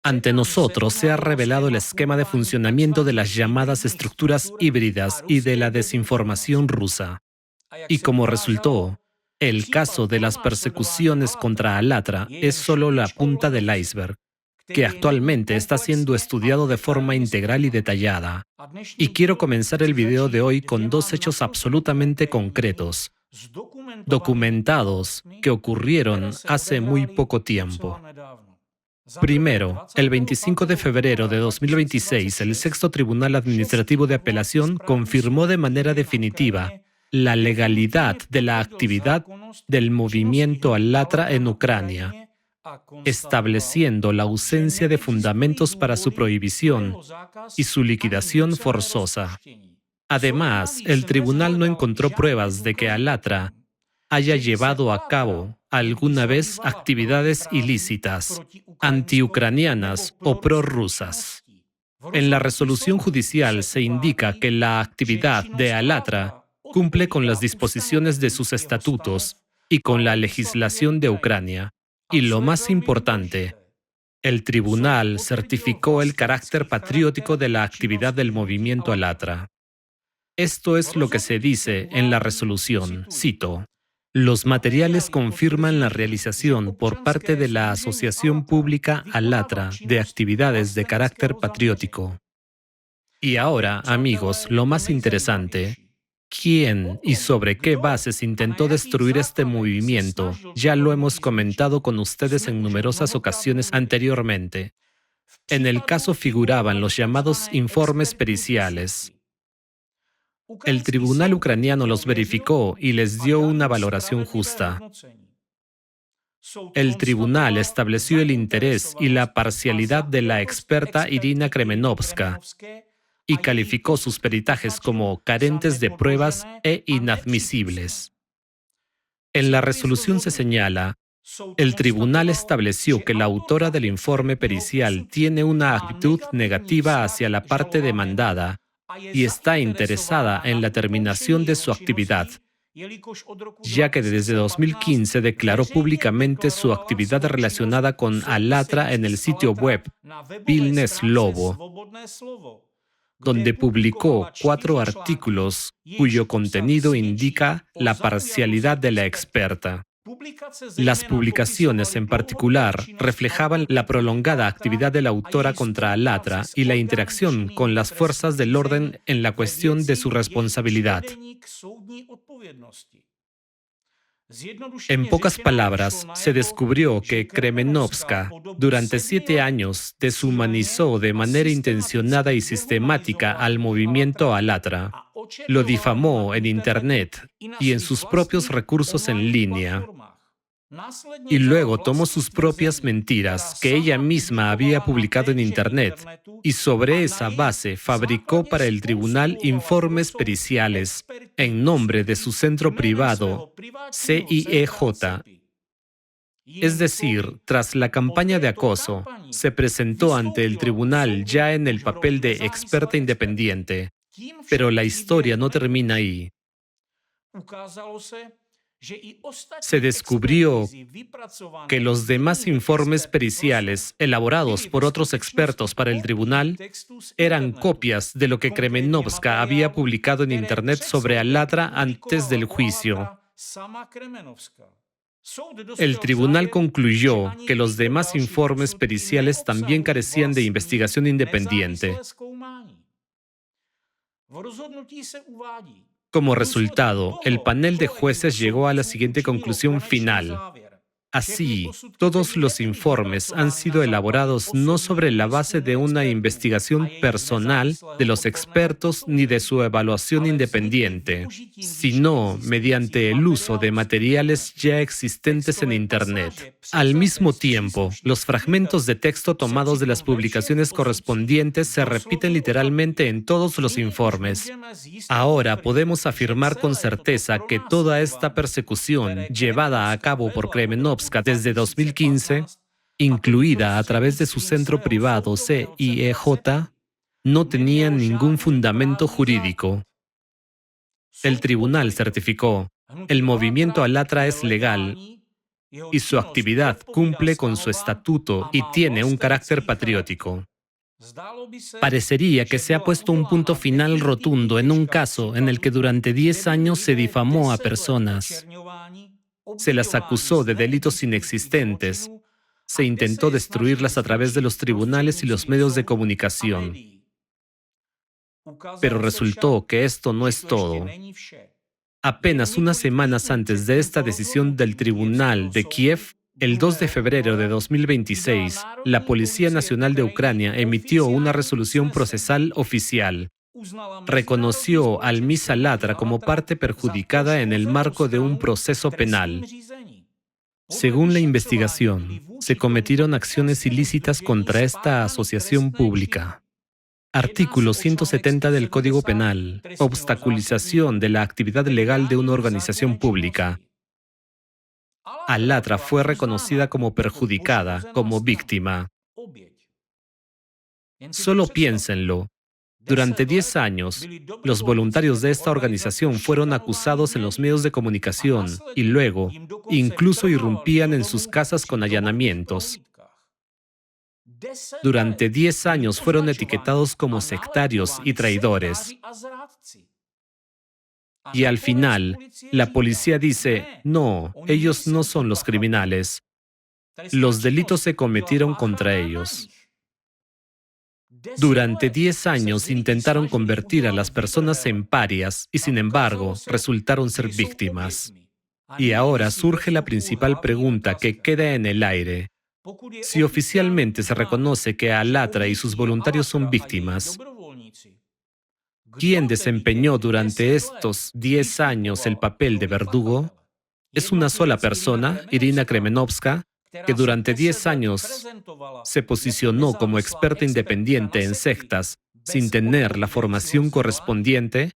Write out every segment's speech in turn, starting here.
Ante nosotros se ha revelado el esquema de funcionamiento de las llamadas estructuras híbridas y de la desinformación rusa. Y como resultó, el caso de las persecuciones contra Alatra es solo la punta del iceberg, que actualmente está siendo estudiado de forma integral y detallada. Y quiero comenzar el video de hoy con dos hechos absolutamente concretos, documentados, que ocurrieron hace muy poco tiempo. Primero, el 25 de febrero de 2026, el Sexto Tribunal Administrativo de Apelación confirmó de manera definitiva la legalidad de la actividad del movimiento Alatra en Ucrania, estableciendo la ausencia de fundamentos para su prohibición y su liquidación forzosa. Además, el tribunal no encontró pruebas de que Alatra haya llevado a cabo alguna vez actividades ilícitas, antiucranianas o prorrusas. En la resolución judicial se indica que la actividad de Alatra cumple con las disposiciones de sus estatutos y con la legislación de Ucrania. Y lo más importante, el tribunal certificó el carácter patriótico de la actividad del movimiento Alatra. Esto es lo que se dice en la resolución, cito: los materiales confirman la realización por parte de la Asociación Pública Alatra de actividades de carácter patriótico. Y ahora, amigos, lo más interesante: ¿quién y sobre qué bases intentó destruir este movimiento? Ya lo hemos comentado con ustedes en numerosas ocasiones anteriormente. En el caso figuraban los llamados informes periciales. El tribunal ucraniano los verificó y les dio una valoración justa. El tribunal estableció el interés y la parcialidad de la experta Irina Kremenovska y calificó sus peritajes como carentes de pruebas e inadmisibles. En la resolución se señala: el tribunal estableció que la autora del informe pericial tiene una actitud negativa hacia la parte demandada y está interesada en la terminación de su actividad, ya que desde 2015 declaró públicamente su actividad relacionada con Alatra en el sitio web Pilne Slovo, donde publicó 4 artículos cuyo contenido indica la parcialidad de la experta. Las publicaciones en particular reflejaban la prolongada actividad de la autora contra Alatra y la interacción con las fuerzas del orden en la cuestión de su responsabilidad. En pocas palabras, se descubrió que Kremenovska durante 7 años deshumanizó de manera intencionada y sistemática al movimiento Alatra, lo difamó en Internet y en sus propios recursos en línea. Y luego tomó sus propias mentiras que ella misma había publicado en Internet y sobre esa base fabricó para el tribunal informes periciales en nombre de su centro privado, CIEJ. Es decir, tras la campaña de acoso, se presentó ante el tribunal ya en el papel de experta independiente. Pero la historia no termina ahí. Se descubrió que los demás informes periciales elaborados por otros expertos para el tribunal eran copias de lo que Kremenovska había publicado en Internet sobre Alatra antes del juicio. El tribunal concluyó que los demás informes periciales también carecían de investigación independiente. Como resultado, el panel de jueces llegó a la siguiente conclusión final: así, todos los informes han sido elaborados no sobre la base de una investigación personal de los expertos ni de su evaluación independiente, sino mediante el uso de materiales ya existentes en Internet. Al mismo tiempo, los fragmentos de texto tomados de las publicaciones correspondientes se repiten literalmente en todos los informes. Ahora podemos afirmar con certeza que toda esta persecución llevada a cabo por Kremenovska desde 2015, incluida a través de su centro privado CIEJ, no tenía ningún fundamento jurídico. El tribunal certificó: el movimiento Alatra es legal y su actividad cumple con su estatuto y tiene un carácter patriótico. Parecería que se ha puesto un punto final rotundo en un caso en el que durante 10 años se difamó a personas, se las acusó de delitos inexistentes, se intentó destruirlas a través de los tribunales y los medios de comunicación. Pero resultó que esto no es todo. Apenas unas semanas antes de esta decisión del Tribunal de Kiev, el 2 de febrero de 2026, la Policía Nacional de Ucrania emitió una resolución procesal oficial. Reconoció al Misa Ladra como parte perjudicada en el marco de un proceso penal. Según la investigación, se cometieron acciones ilícitas contra esta asociación pública. Artículo 170 del Código Penal. Obstaculización de la actividad legal de una organización pública. Alatra fue reconocida como perjudicada, como víctima. Solo piénsenlo. Durante 10 años, los voluntarios de esta organización fueron acusados en los medios de comunicación y luego, incluso irrumpían en sus casas con allanamientos. Durante 10 años fueron etiquetados como sectarios y traidores. Y al final, la policía dice, no, ellos no son los criminales. Los delitos se cometieron contra ellos. Durante 10 años intentaron convertir a las personas en parias y sin embargo resultaron ser víctimas. Y ahora surge la principal pregunta que queda en el aire. Si oficialmente se reconoce que Alatra y sus voluntarios son víctimas, ¿quién desempeñó durante estos 10 años el papel de verdugo? Es una sola persona, Irina Kremenovska, que durante 10 años se posicionó como experta independiente en sectas sin tener la formación correspondiente.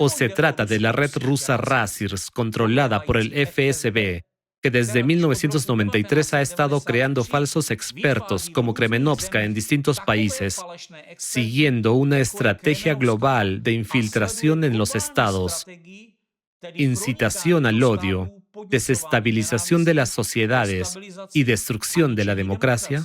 ¿O se trata de la red rusa Razirs, controlada por el FSB, que desde 1993 ha estado creando falsos expertos como Kremenovska en distintos países, siguiendo una estrategia global de infiltración en los estados, incitación al odio, desestabilización de las sociedades y destrucción de la democracia?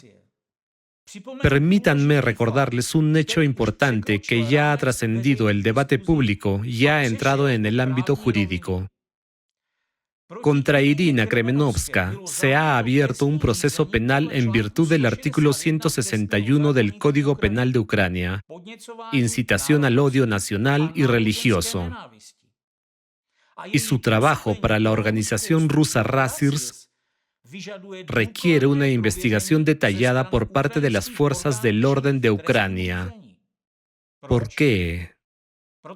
Permítanme recordarles un hecho importante que ya ha trascendido el debate público y ha entrado en el ámbito jurídico. Contra Irina Kremenovska se ha abierto un proceso penal en virtud del artículo 161 del Código Penal de Ucrania, incitación al odio nacional y religioso. Y su trabajo para la organización rusa Razirs requiere una investigación detallada por parte de las fuerzas del orden de Ucrania. ¿Por qué?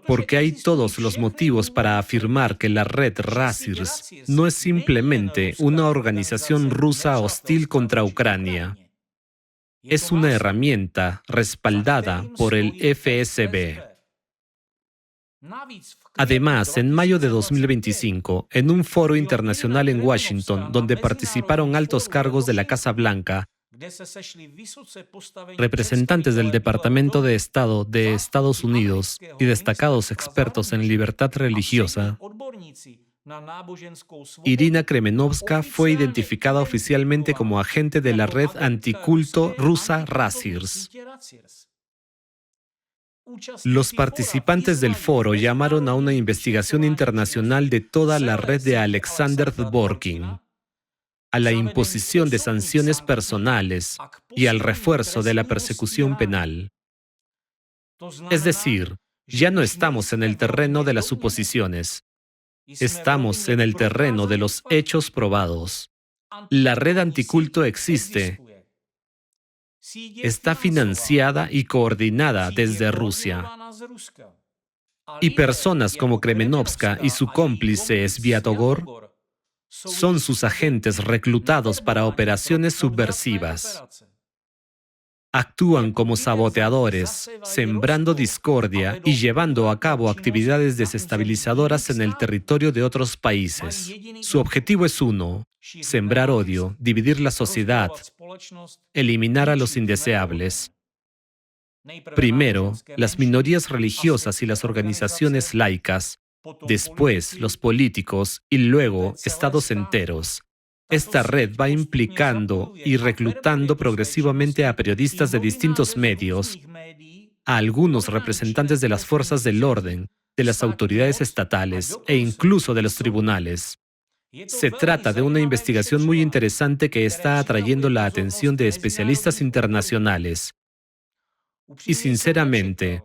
Porque hay todos los motivos para afirmar que la red Razirs no es simplemente una organización rusa hostil contra Ucrania. Es una herramienta respaldada por el FSB. Además, en mayo de 2025, en un foro internacional en Washington, donde participaron altos cargos de la Casa Blanca, representantes del Departamento de Estado de Estados Unidos y destacados expertos en libertad religiosa, Irina Kremenovska fue identificada oficialmente como agente de la red anticulto rusa Razirs. Los participantes del foro llamaron a una investigación internacional de toda la red de Alexander Dvorkin, a la imposición de sanciones personales y al refuerzo de la persecución penal. Es decir, ya no estamos en el terreno de las suposiciones, estamos en el terreno de los hechos probados. La red anticulto existe. Está financiada y coordinada desde Rusia. Y personas como Kremenovska y su cómplice Sviatogor son sus agentes reclutados para operaciones subversivas. Actúan como saboteadores, sembrando discordia y llevando a cabo actividades desestabilizadoras en el territorio de otros países. Su objetivo es uno: sembrar odio, dividir la sociedad, eliminar a los indeseables. Primero, las minorías religiosas y las organizaciones laicas, después los políticos y luego estados enteros. Esta red va implicando y reclutando progresivamente a periodistas de distintos medios, a algunos representantes de las fuerzas del orden, de las autoridades estatales e incluso de los tribunales. Se trata de una investigación muy interesante que está atrayendo la atención de especialistas internacionales. Y sinceramente,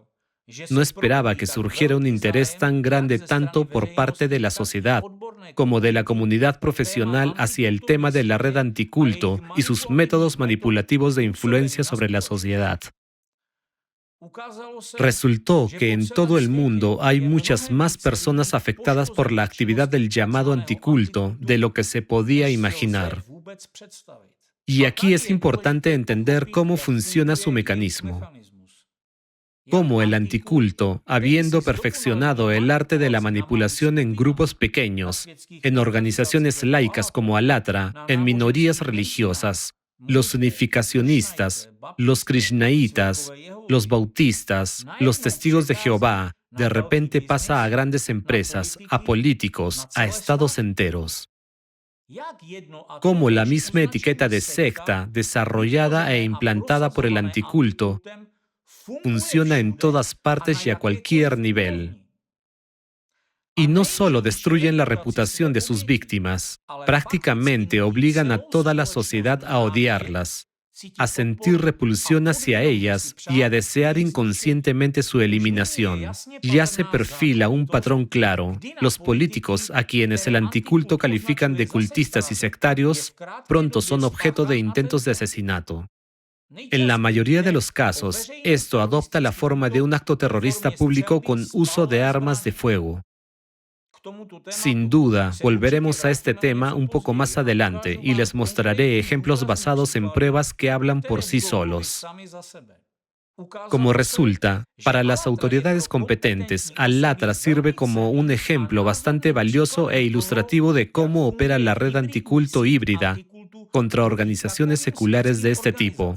no esperaba que surgiera un interés tan grande tanto por parte de la sociedad como de la comunidad profesional hacia el tema de la red anticulto y sus métodos manipulativos de influencia sobre la sociedad. Resultó que en todo el mundo hay muchas más personas afectadas por la actividad del llamado anticulto de lo que se podía imaginar. Y aquí es importante entender cómo funciona su mecanismo. Cómo el anticulto, habiendo perfeccionado el arte de la manipulación en grupos pequeños, en organizaciones laicas como Alatra, en minorías religiosas, los unificacionistas, los krishnaitas, los bautistas, los testigos de Jehová, de repente pasa a grandes empresas, a políticos, a estados enteros. Cómo la misma etiqueta de secta, desarrollada e implantada por el anticulto, funciona en todas partes y a cualquier nivel. Y no solo destruyen la reputación de sus víctimas, prácticamente obligan a toda la sociedad a odiarlas, a sentir repulsión hacia ellas y a desear inconscientemente su eliminación. Ya se perfila un patrón claro. Los políticos, a quienes el anticulto califican de cultistas y sectarios, pronto son objeto de intentos de asesinato. En la mayoría de los casos, esto adopta la forma de un acto terrorista público con uso de armas de fuego. Sin duda, volveremos a este tema un poco más adelante y les mostraré ejemplos basados en pruebas que hablan por sí solos. Como resulta, para las autoridades competentes, Alatra sirve como un ejemplo bastante valioso e ilustrativo de cómo opera la red anticulto híbrida contra organizaciones seculares de este tipo.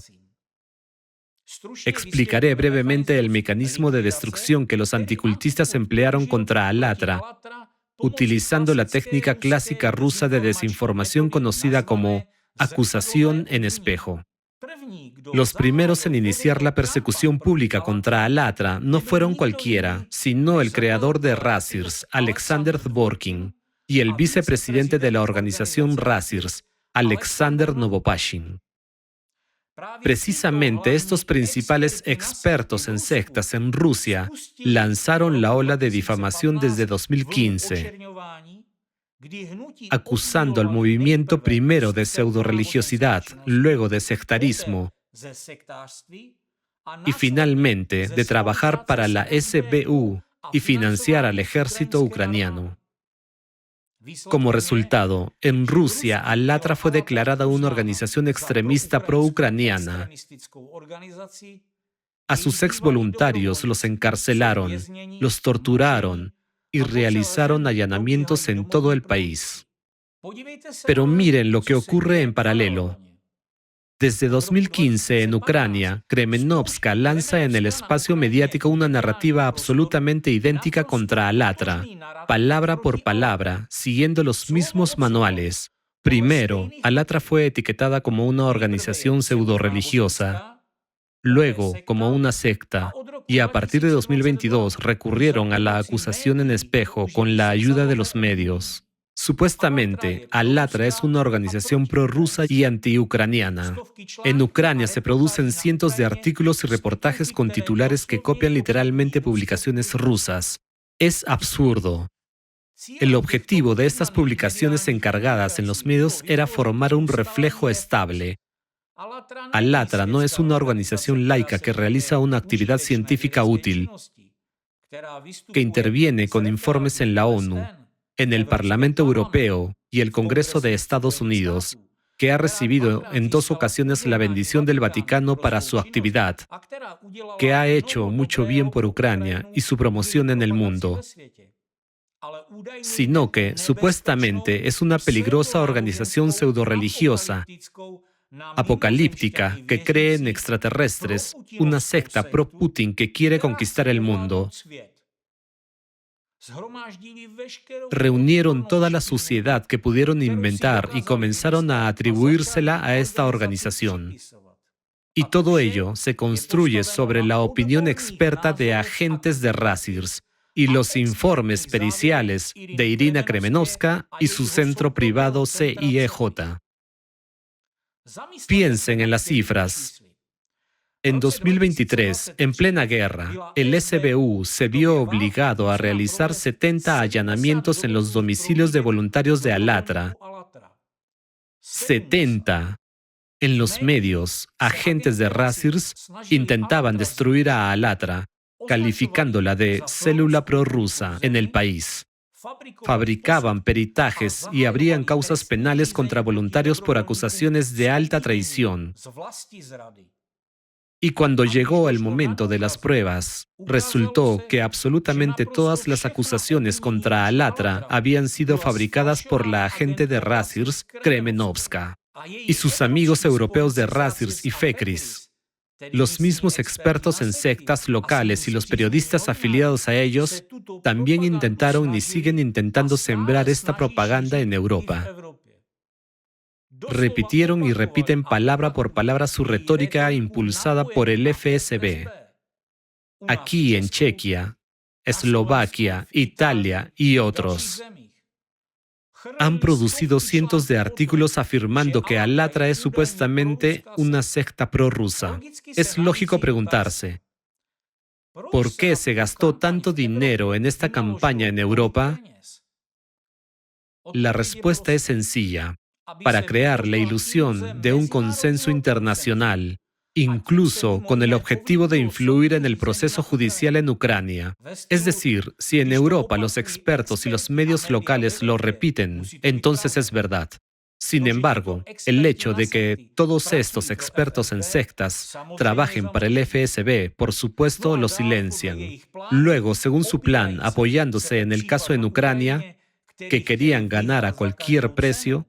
Explicaré brevemente el mecanismo de destrucción que los anticultistas emplearon contra Alatra, utilizando la técnica clásica rusa de desinformación conocida como acusación en espejo. Los primeros en iniciar la persecución pública contra Alatra no fueron cualquiera, sino el creador de Razirs, Alexander Dvorkin, y el vicepresidente de la organización Razirs, Alexander Novopashin. Precisamente estos principales expertos en sectas en Rusia lanzaron la ola de difamación desde 2015, acusando al movimiento primero de pseudo-religiosidad, luego de sectarismo y finalmente de trabajar para la SBU y financiar al ejército ucraniano. Como resultado, en Rusia, Alatra fue declarada una organización extremista pro-ucraniana. A sus exvoluntarios los encarcelaron, los torturaron y realizaron allanamientos en todo el país. Pero miren lo que ocurre en paralelo. Desde 2015, en Ucrania, Kremenovska lanza en el espacio mediático una narrativa absolutamente idéntica contra Alatra, palabra por palabra, siguiendo los mismos manuales. Primero, Alatra fue etiquetada como una organización pseudo-religiosa, luego como una secta, y a partir de 2022 recurrieron a la acusación en espejo con la ayuda de los medios. Supuestamente, Alatra es una organización prorrusa y antiucraniana. En Ucrania se producen cientos de artículos y reportajes con titulares que copian literalmente publicaciones rusas. Es absurdo. El objetivo de estas publicaciones encargadas en los medios era formar un reflejo estable. Alatra no es una organización laica que realiza una actividad científica útil, que interviene con informes en la ONU, en el Parlamento Europeo y el Congreso de Estados Unidos, que ha recibido en 2 ocasiones la bendición del Vaticano para su actividad, que ha hecho mucho bien por Ucrania y su promoción en el mundo, sino que, supuestamente, es una peligrosa organización pseudo-religiosa, apocalíptica, que cree en extraterrestres, una secta pro-Putin que quiere conquistar el mundo. Reunieron toda la suciedad que pudieron inventar y comenzaron a atribuírsela a esta organización. Y todo ello se construye sobre la opinión experta de agentes de Razirs y los informes periciales de Irina Kremenovska y su centro privado CIEJ. Piensen en las cifras. En 2023, en plena guerra, el SBU se vio obligado a realizar 70 allanamientos en los domicilios de voluntarios de Alatra. 70. En los medios, agentes de Razirs intentaban destruir a Alatra, calificándola de célula prorrusa en el país. Fabricaban peritajes y abrían causas penales contra voluntarios por acusaciones de alta traición. Y cuando llegó el momento de las pruebas, resultó que absolutamente todas las acusaciones contra Alatra habían sido fabricadas por la agente de Razirs, Kremenovska, y sus amigos europeos de Razirs y Fekris. Los mismos expertos en sectas locales y los periodistas afiliados a ellos también intentaron y siguen intentando sembrar esta propaganda en Europa. Repitieron y repiten palabra por palabra su retórica impulsada por el FSB. Aquí en Chequia, Eslovaquia, Italia y otros. Han producido cientos de artículos afirmando que Alatra es supuestamente una secta prorrusa. Es lógico preguntarse, ¿por qué se gastó tanto dinero en esta campaña en Europa? La respuesta es sencilla. Para crear la ilusión de un consenso internacional, incluso con el objetivo de influir en el proceso judicial en Ucrania. Es decir, si en Europa los expertos y los medios locales lo repiten, entonces es verdad. Sin embargo, el hecho de que todos estos expertos en sectas trabajen para el FSB, por supuesto, lo silencian. Luego, según su plan, apoyándose en el caso en Ucrania, que querían ganar a cualquier precio,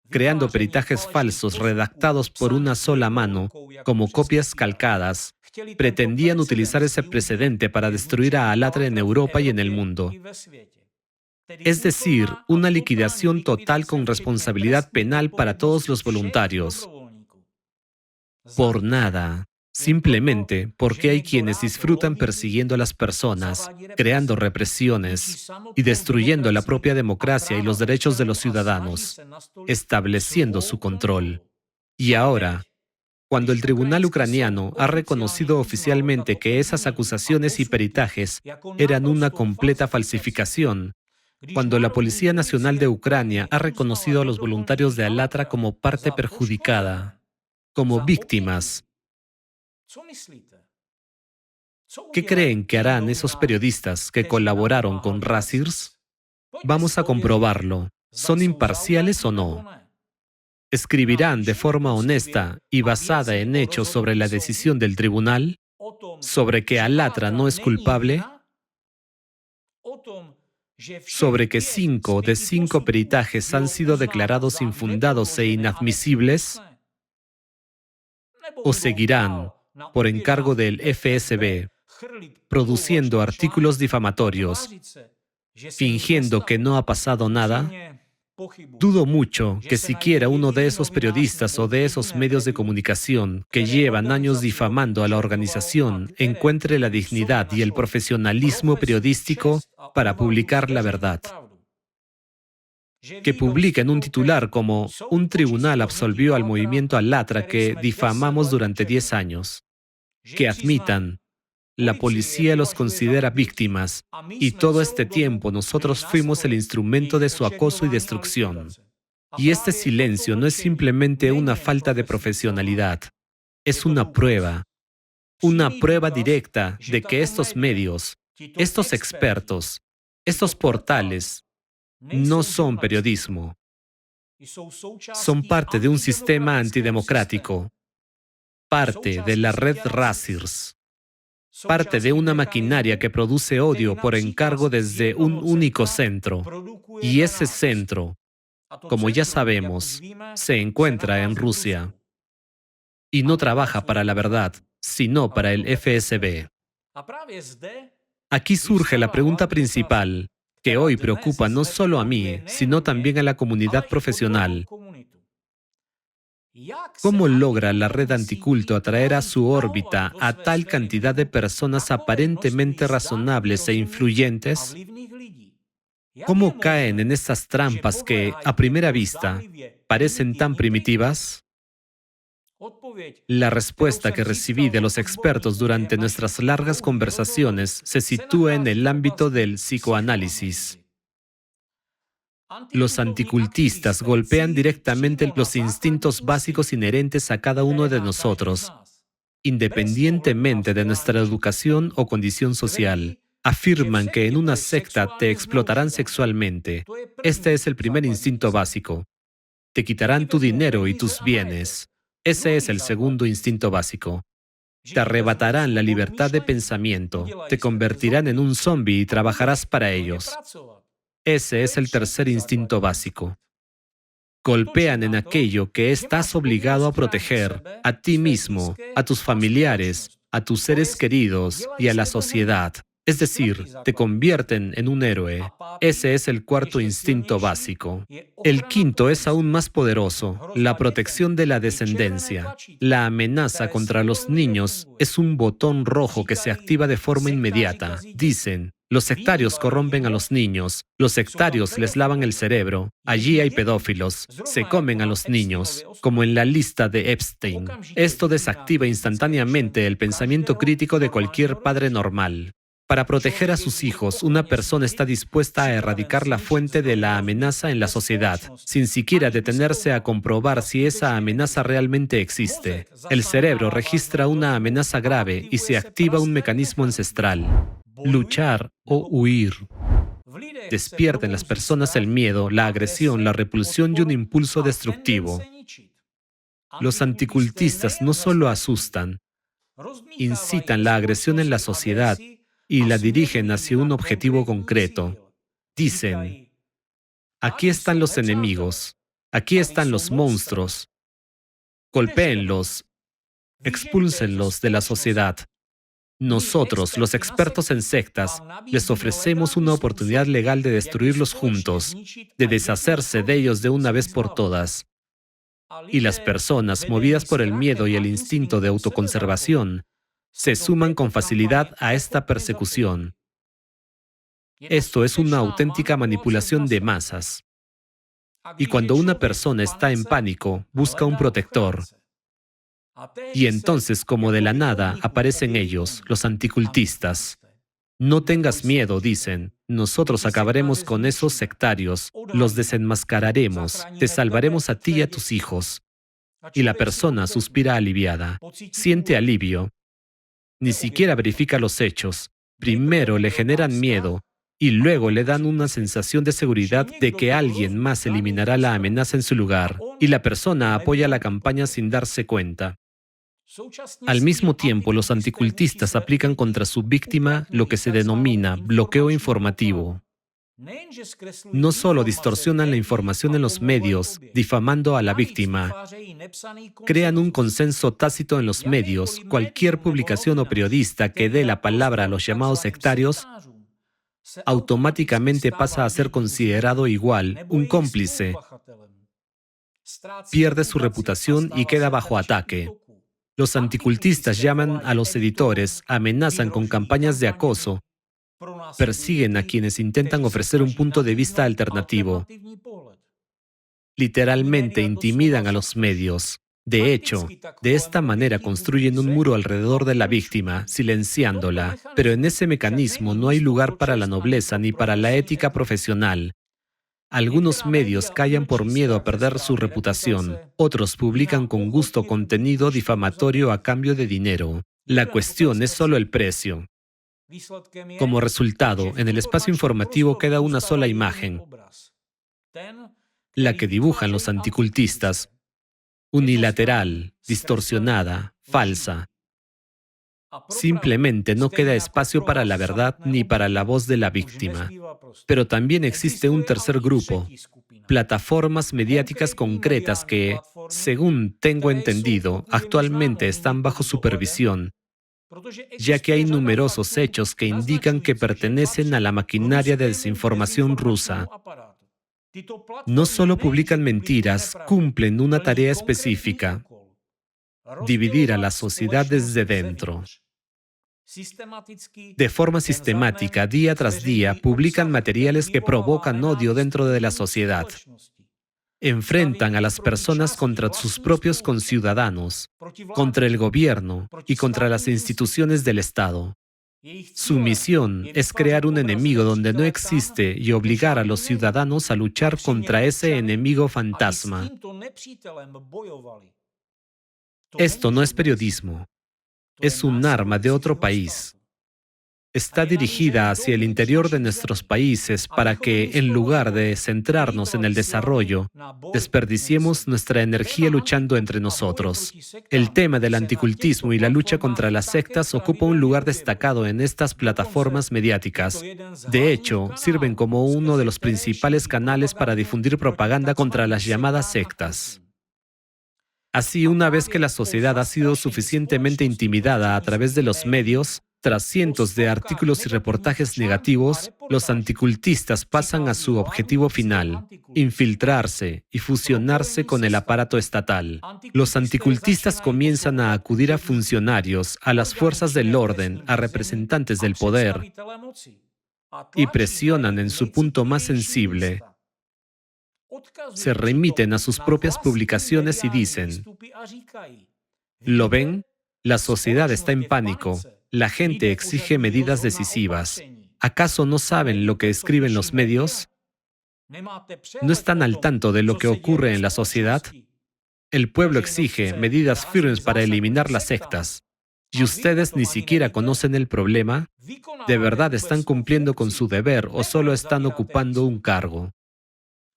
creando peritajes falsos redactados por una sola mano, como copias calcadas, pretendían utilizar ese precedente para destruir a Alatra en Europa y en el mundo. Es decir, una liquidación total con responsabilidad penal para todos los voluntarios. Por nada. Simplemente porque hay quienes disfrutan persiguiendo a las personas, creando represiones y destruyendo la propia democracia y los derechos de los ciudadanos, estableciendo su control. Y ahora, cuando el tribunal ucraniano ha reconocido oficialmente que esas acusaciones y peritajes eran una completa falsificación, cuando la Policía Nacional de Ucrania ha reconocido a los voluntarios de Alatra como parte perjudicada, como víctimas, ¿qué creen que harán esos periodistas que colaboraron con Razirs? Vamos a comprobarlo. ¿Son imparciales o no? ¿Escribirán de forma honesta y basada en hechos sobre la decisión del tribunal? ¿Sobre que Alatra no es culpable? ¿Sobre que 5 de 5 peritajes han sido declarados infundados e inadmisibles? ¿O seguirán, por encargo del FSB, produciendo artículos difamatorios, fingiendo que no ha pasado nada? Dudo mucho que siquiera uno de esos periodistas o de esos medios de comunicación que llevan años difamando a la organización encuentre la dignidad y el profesionalismo periodístico para publicar la verdad. Que publiquen un titular como «Un tribunal absolvió al movimiento Alatra que difamamos durante 10 años». Que admitan «La policía los considera víctimas y todo este tiempo nosotros fuimos el instrumento de su acoso y destrucción». Y este silencio no es simplemente una falta de profesionalidad, es una prueba directa de que estos medios, estos expertos, estos portales no son periodismo. Son parte de un sistema antidemocrático, parte de la red Razirs, parte de una maquinaria que produce odio por encargo desde un único centro. Y ese centro, como ya sabemos, se encuentra en Rusia. Y no trabaja para la verdad, sino para el FSB. Aquí surge la pregunta principal, que hoy preocupa no solo a mí, sino también a la comunidad profesional. ¿Cómo logra la red anticulto atraer a su órbita a tal cantidad de personas aparentemente razonables e influyentes? ¿Cómo caen en estas trampas que, a primera vista, parecen tan primitivas? La respuesta que recibí de los expertos durante nuestras largas conversaciones se sitúa en el ámbito del psicoanálisis. Los anticultistas golpean directamente los instintos básicos inherentes a cada uno de nosotros, independientemente de nuestra educación o condición social. Afirman que en una secta te explotarán sexualmente. Este es el primer instinto básico. Te quitarán tu dinero y tus bienes. Ese es el segundo instinto básico. Te arrebatarán la libertad de pensamiento. Te convertirán en un zombi y trabajarás para ellos. Ese es el tercer instinto básico. Golpean en aquello que estás obligado a proteger, a ti mismo, a tus familiares, a tus seres queridos y a la sociedad. Es decir, te convierten en un héroe. Ese es el cuarto instinto básico. El quinto es aún más poderoso, la protección de la descendencia. La amenaza contra los niños es un botón rojo que se activa de forma inmediata. Dicen, los sectarios corrompen a los niños, los sectarios les lavan el cerebro, allí hay pedófilos, se comen a los niños, como en la lista de Epstein. Esto desactiva instantáneamente el pensamiento crítico de cualquier padre normal. Para proteger a sus hijos, una persona está dispuesta a erradicar la fuente de la amenaza en la sociedad, sin siquiera detenerse a comprobar si esa amenaza realmente existe. El cerebro registra una amenaza grave y se activa un mecanismo ancestral: luchar o huir. Despierta en las personas el miedo, la agresión, la repulsión y un impulso destructivo. Los anticultistas no solo asustan, incitan la agresión en la sociedad y la dirigen hacia un objetivo concreto. Dicen, aquí están los enemigos, aquí están los monstruos, golpéenlos, expúlsenlos de la sociedad. Nosotros, los expertos en sectas, les ofrecemos una oportunidad legal de destruirlos juntos, de deshacerse de ellos de una vez por todas. Y las personas, movidas por el miedo y el instinto de autoconservación, se suman con facilidad a esta persecución. Esto es una auténtica manipulación de masas. Y cuando una persona está en pánico, busca un protector. Y entonces, como de la nada, aparecen ellos, los anticultistas. No tengas miedo, dicen. Nosotros acabaremos con esos sectarios, los desenmascararemos, te salvaremos a ti y a tus hijos. Y la persona suspira aliviada, siente alivio. Ni siquiera verifica los hechos. Primero le generan miedo y luego le dan una sensación de seguridad de que alguien más eliminará la amenaza en su lugar, y la persona apoya la campaña sin darse cuenta. Al mismo tiempo, los anticultistas aplican contra su víctima lo que se denomina bloqueo informativo. No solo distorsionan la información en los medios, difamando a la víctima, crean un consenso tácito en los medios. Cualquier publicación o periodista que dé la palabra a los llamados sectarios automáticamente pasa a ser considerado igual, un cómplice. Pierde su reputación y queda bajo ataque. Los anticultistas llaman a los editores, amenazan con campañas de acoso, persiguen a quienes intentan ofrecer un punto de vista alternativo. Literalmente intimidan a los medios. De hecho, de esta manera construyen un muro alrededor de la víctima, silenciándola. Pero en ese mecanismo no hay lugar para la nobleza ni para la ética profesional. Algunos medios callan por miedo a perder su reputación. Otros publican con gusto contenido difamatorio a cambio de dinero. La cuestión es solo el precio. Como resultado, en el espacio informativo queda una sola imagen, la que dibujan los anticultistas: unilateral, distorsionada, falsa. Simplemente no queda espacio para la verdad ni para la voz de la víctima. Pero también existe un tercer grupo, plataformas mediáticas concretas que, según tengo entendido, actualmente están bajo supervisión ya que hay numerosos hechos que indican que pertenecen a la maquinaria de desinformación rusa. No solo publican mentiras, cumplen una tarea específica: dividir a la sociedad desde dentro. De forma sistemática, día tras día, publican materiales que provocan odio dentro de la sociedad. Enfrentan a las personas contra sus propios conciudadanos, contra el gobierno y contra las instituciones del Estado. Su misión es crear un enemigo donde no existe y obligar a los ciudadanos a luchar contra ese enemigo fantasma. Esto no es periodismo, es un arma de otro país. Está dirigida hacia el interior de nuestros países para que, en lugar de centrarnos en el desarrollo, desperdiciemos nuestra energía luchando entre nosotros. El tema del anticultismo y la lucha contra las sectas ocupa un lugar destacado en estas plataformas mediáticas. De hecho, sirven como uno de los principales canales para difundir propaganda contra las llamadas sectas. Así, una vez que la sociedad ha sido suficientemente intimidada a través de los medios, tras cientos de artículos y reportajes negativos, los anticultistas pasan a su objetivo final: infiltrarse y fusionarse con el aparato estatal. Los anticultistas comienzan a acudir a funcionarios, a las fuerzas del orden, a representantes del poder, y presionan en su punto más sensible. Se remiten a sus propias publicaciones y dicen: ¿lo ven? La sociedad está en pánico. La gente exige medidas decisivas. ¿Acaso no saben lo que escriben los medios? ¿No están al tanto de lo que ocurre en la sociedad? El pueblo exige medidas firmes para eliminar las sectas. ¿Y ustedes ni siquiera conocen el problema? ¿De verdad están cumpliendo con su deber o solo están ocupando un cargo?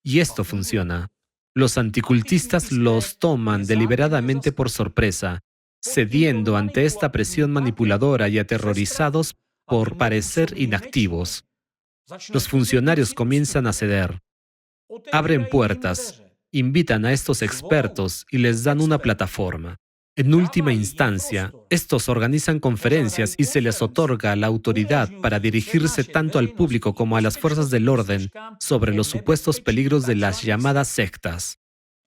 Y esto funciona. Los anticultistas los toman deliberadamente por sorpresa, cediendo ante esta presión manipuladora y aterrorizados por parecer inactivos. Los funcionarios comienzan a ceder, abren puertas, invitan a estos expertos y les dan una plataforma. En última instancia, estos organizan conferencias y se les otorga la autoridad para dirigirse tanto al público como a las fuerzas del orden sobre los supuestos peligros de las llamadas sectas.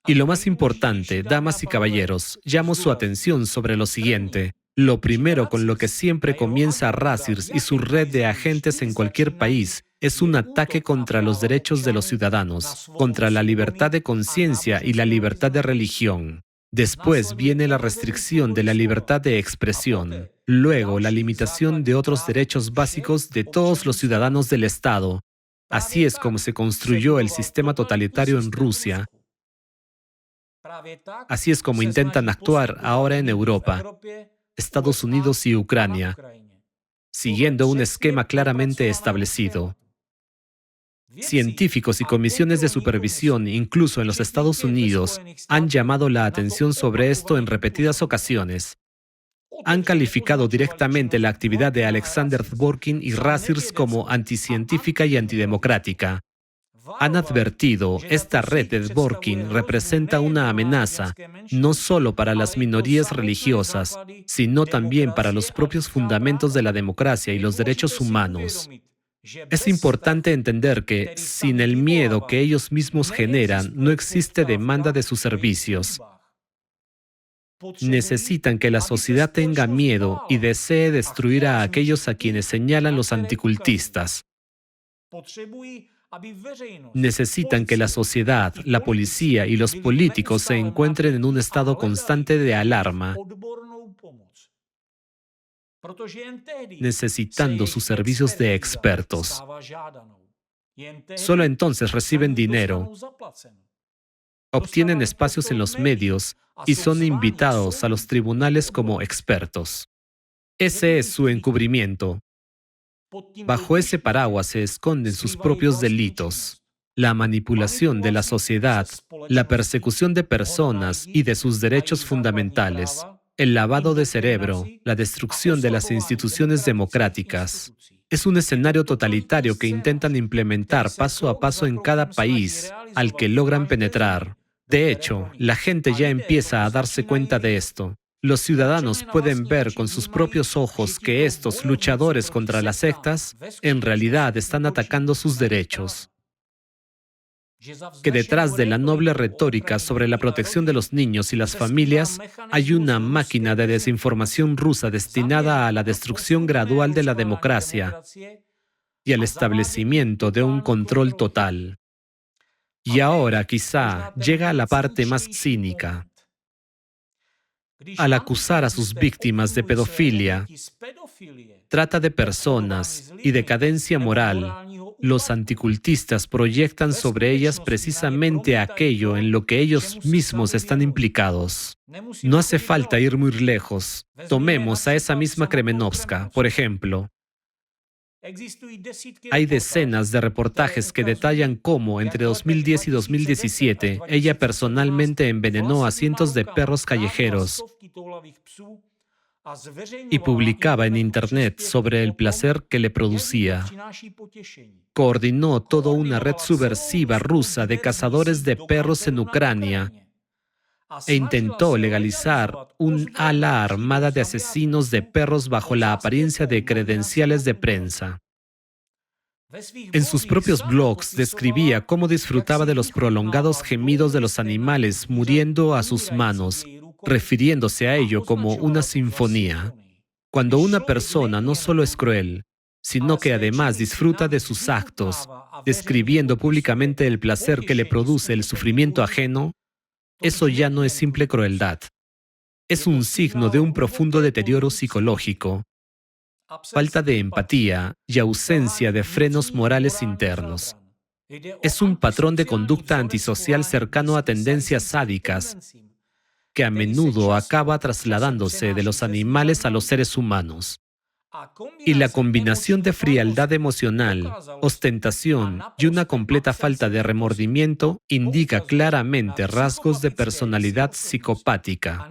Y lo más importante, damas y caballeros, llamo su atención sobre lo siguiente. Lo primero con lo que siempre comienza Razzirs y su red de agentes en cualquier país es un ataque contra los derechos de los ciudadanos, contra la libertad de conciencia y la libertad de religión. Después viene la restricción de la libertad de expresión. Luego, la limitación de otros derechos básicos de todos los ciudadanos del Estado. Así es como se construyó el sistema totalitario en Rusia. Así es como intentan actuar ahora en Europa, Estados Unidos y Ucrania, siguiendo un esquema claramente establecido. Científicos y comisiones de supervisión, incluso en los Estados Unidos, han llamado la atención sobre esto en repetidas ocasiones. Han calificado directamente la actividad de Alexander Dworkin y Razzirs como anticientífica y antidemocrática. Han advertido, esta red de Dworkin representa una amenaza no solo para las minorías religiosas, sino también para los propios fundamentos de la democracia y los derechos humanos. Es importante entender que, sin el miedo que ellos mismos generan, no existe demanda de sus servicios. Necesitan que la sociedad tenga miedo y desee destruir a aquellos a quienes señalan los anticultistas. Necesitan que la sociedad, la policía y los políticos se encuentren en un estado constante de alarma, necesitando sus servicios de expertos. Solo entonces reciben dinero, obtienen espacios en los medios y son invitados a los tribunales como expertos. Ese es su encubrimiento. Bajo ese paraguas se esconden sus propios delitos: la manipulación de la sociedad, la persecución de personas y de sus derechos fundamentales, el lavado de cerebro, la destrucción de las instituciones democráticas. Es un escenario totalitario que intentan implementar paso a paso en cada país al que logran penetrar. De hecho, la gente ya empieza a darse cuenta de esto. Los ciudadanos pueden ver con sus propios ojos que estos luchadores contra las sectas en realidad están atacando sus derechos, que detrás de la noble retórica sobre la protección de los niños y las familias hay una máquina de desinformación rusa destinada a la destrucción gradual de la democracia y al establecimiento de un control total. Y ahora quizá llega a la parte más cínica. Al acusar a sus víctimas de pedofilia, trata de personas y decadencia moral, los anticultistas proyectan sobre ellas precisamente aquello en lo que ellos mismos están implicados. No hace falta ir muy lejos. Tomemos a esa misma Kremenovska, por ejemplo. Hay decenas de reportajes que detallan cómo entre 2010 y 2017 ella personalmente envenenó a cientos de perros callejeros y publicaba en Internet sobre el placer que le producía. Coordinó toda una red subversiva rusa de cazadores de perros en Ucrania e intentó legalizar un ala armada de asesinos de perros bajo la apariencia de credenciales de prensa. En sus propios blogs describía cómo disfrutaba de los prolongados gemidos de los animales muriendo a sus manos, refiriéndose a ello como una sinfonía. Cuando una persona no solo es cruel, sino que además disfruta de sus actos, describiendo públicamente el placer que le produce el sufrimiento ajeno, eso ya no es simple crueldad. Es un signo de un profundo deterioro psicológico, falta de empatía y ausencia de frenos morales internos. Es un patrón de conducta antisocial cercano a tendencias sádicas, que a menudo acaba trasladándose de los animales a los seres humanos. Y la combinación de frialdad emocional, ostentación y una completa falta de remordimiento indica claramente rasgos de personalidad psicopática.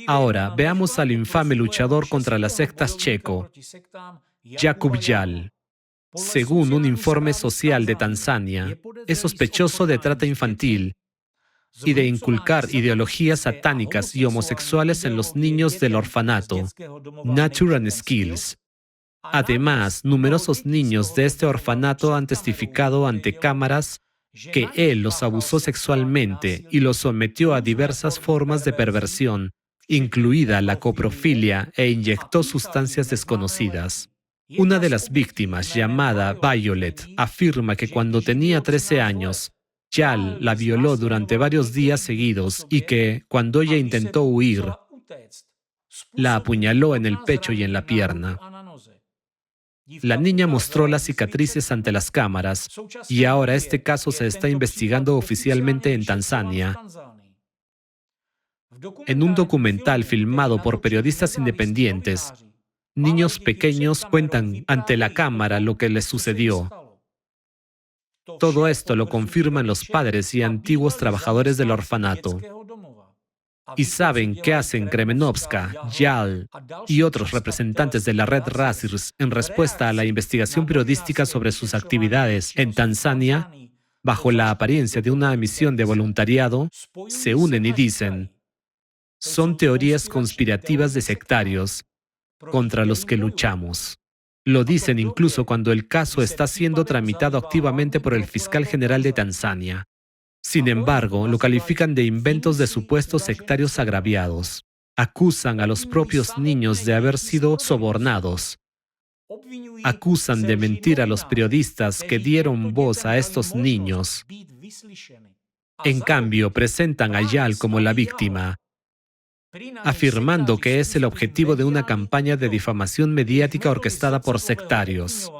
Ahora, veamos al infame luchador contra las sectas checo, Jakub Jal. Según un informe social de Tanzania, es sospechoso de trata infantil y de inculcar ideologías satánicas y homosexuales en los niños del orfanato, Nature and Skills. Además, numerosos niños de este orfanato han testificado ante cámaras que él los abusó sexualmente y los sometió a diversas formas de perversión, incluida la coprofilia, e inyectó sustancias desconocidas. Una de las víctimas, llamada Violet, afirma que cuando tenía 13 años, Jal la violó durante varios días seguidos y que, cuando ella intentó huir, la apuñaló en el pecho y en la pierna. La niña mostró las cicatrices ante las cámaras y ahora este caso se está investigando oficialmente en Tanzania. En un documental filmado por periodistas independientes, niños pequeños cuentan ante la cámara lo que les sucedió. Todo esto lo confirman los padres y antiguos trabajadores del orfanato. Y saben qué hacen Kremenovska, Jal y otros representantes de la red Razirs en respuesta a la investigación periodística sobre sus actividades en Tanzania, bajo la apariencia de una misión de voluntariado, se unen y dicen: son teorías conspirativas de sectarios contra los que luchamos. Lo dicen incluso cuando el caso está siendo tramitado activamente por el fiscal general de Tanzania. Sin embargo, lo califican de inventos de supuestos sectarios agraviados. Acusan a los propios niños de haber sido sobornados. Acusan de mentir a los periodistas que dieron voz a estos niños. En cambio, presentan a Jal como la víctima, afirmando que es el objetivo de una campaña de difamación mediática orquestada por sectarios.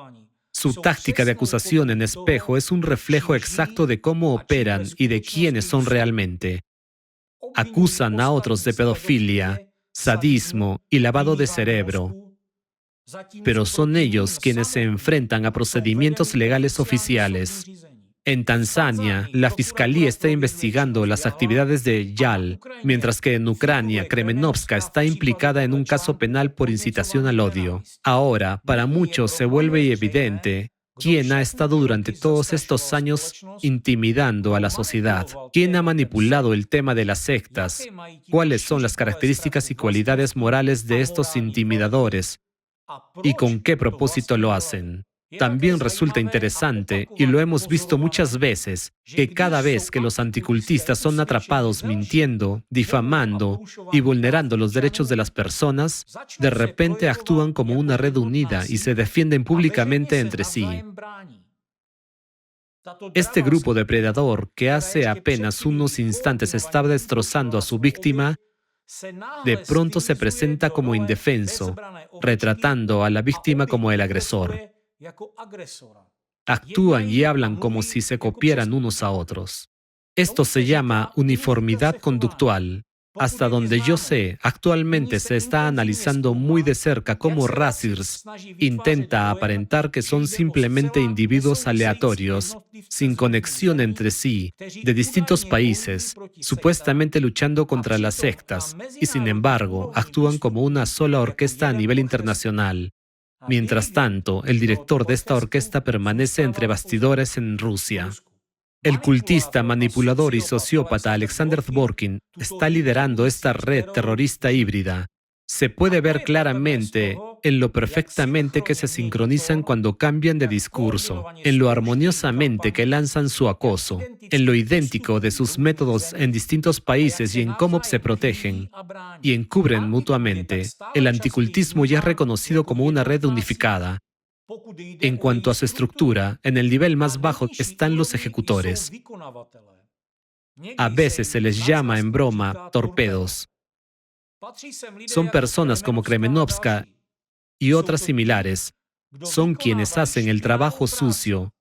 Su táctica de acusación en espejo es un reflejo exacto de cómo operan y de quiénes son realmente. Acusan a otros de pedofilia, sadismo y lavado de cerebro, pero son ellos quienes se enfrentan a procedimientos legales oficiales. En Tanzania, la fiscalía está investigando las actividades de Jal, mientras que en Ucrania, Kremenovska está implicada en un caso penal por incitación al odio. Ahora, para muchos se vuelve evidente ¿Quién ha estado durante todos estos años intimidando a la sociedad? ¿Quién ha manipulado el tema de las sectas? ¿Cuáles son las características y cualidades morales de estos intimidadores? ¿Y con qué propósito lo hacen? También resulta interesante, y lo hemos visto muchas veces, que cada vez que los anticultistas son atrapados mintiendo, difamando y vulnerando los derechos de las personas, de repente actúan como una red unida y se defienden públicamente entre sí. Este grupo depredador, que hace apenas unos instantes estaba destrozando a su víctima, de pronto se presenta como indefenso, retratando a la víctima como el agresor. Actúan y hablan como si se copiaran unos a otros. Esto se llama uniformidad conductual. Hasta donde yo sé, actualmente se está analizando muy de cerca cómo Razirs intenta aparentar que son simplemente individuos aleatorios, sin conexión entre sí, de distintos países, supuestamente luchando contra las sectas, y sin embargo actúan como una sola orquesta a nivel internacional. Mientras tanto, el director de esta orquesta permanece entre bastidores en Rusia. El cultista, manipulador y sociópata Alexander Dvorkin está liderando esta red terrorista híbrida. Se puede ver claramente en lo perfectamente que se sincronizan cuando cambian de discurso, en lo armoniosamente que lanzan su acoso, en lo idéntico de sus métodos en distintos países y en cómo se protegen y encubren mutuamente. El anticultismo ya es reconocido como una red unificada. En cuanto a su estructura, en el nivel más bajo están los ejecutores. A veces se les llama en broma torpedos. Son personas como Kremenovska y otras similares. Son quienes hacen el trabajo sucio,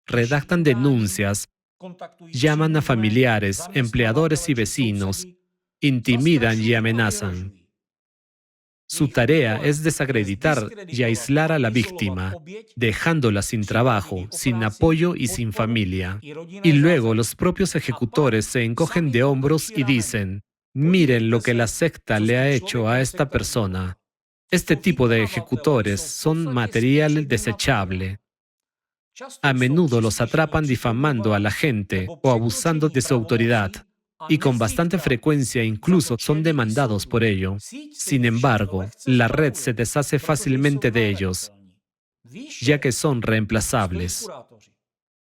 redactan denuncias, llaman a familiares, empleadores y vecinos, intimidan y amenazan. Su tarea es desacreditar y aislar a la víctima, dejándola sin trabajo, sin apoyo y sin familia. Y luego los propios ejecutores se encogen de hombros y dicen, miren lo que la secta le ha hecho a esta persona. Este tipo de ejecutores son material desechable. A menudo los atrapan difamando a la gente o abusando de su autoridad, y con bastante frecuencia incluso son demandados por ello. Sin embargo, la red se deshace fácilmente de ellos, ya que son reemplazables.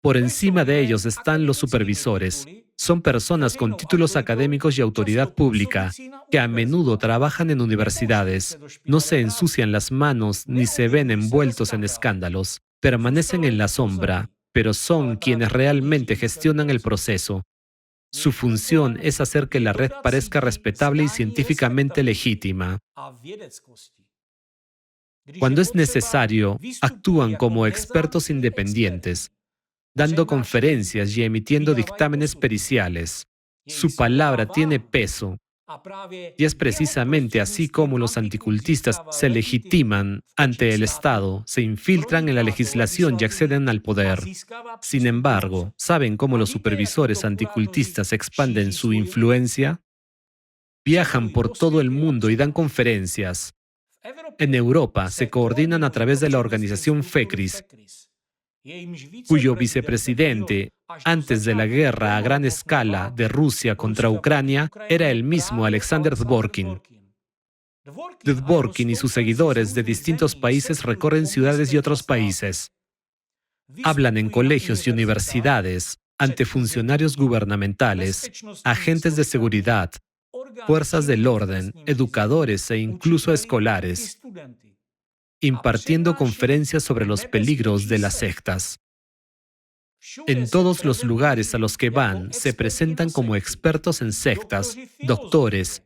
Por encima de ellos están los supervisores. Son personas con títulos académicos y autoridad pública, que a menudo trabajan en universidades, no se ensucian las manos ni se ven envueltos en escándalos. Permanecen en la sombra, pero son quienes realmente gestionan el proceso. Su función es hacer que la red parezca respetable y científicamente legítima. Cuando es necesario, actúan como expertos independientes, dando conferencias y emitiendo dictámenes periciales. Su palabra tiene peso. Y es precisamente así como los anticultistas se legitiman ante el Estado, se infiltran en la legislación y acceden al poder. Sin embargo, ¿saben cómo los supervisores anticultistas expanden su influencia? Viajan por todo el mundo y dan conferencias. En Europa se coordinan a través de la organización FECRIS, cuyo vicepresidente, antes de la guerra a gran escala de Rusia contra Ucrania, era el mismo Alexander Dvorkin. Dvorkin y sus seguidores de distintos países recorren ciudades y otros países. Hablan en colegios y universidades, ante funcionarios gubernamentales, agentes de seguridad, fuerzas del orden, educadores e incluso escolares, impartiendo conferencias sobre los peligros de las sectas. En todos los lugares a los que van, se presentan como expertos en sectas, doctores,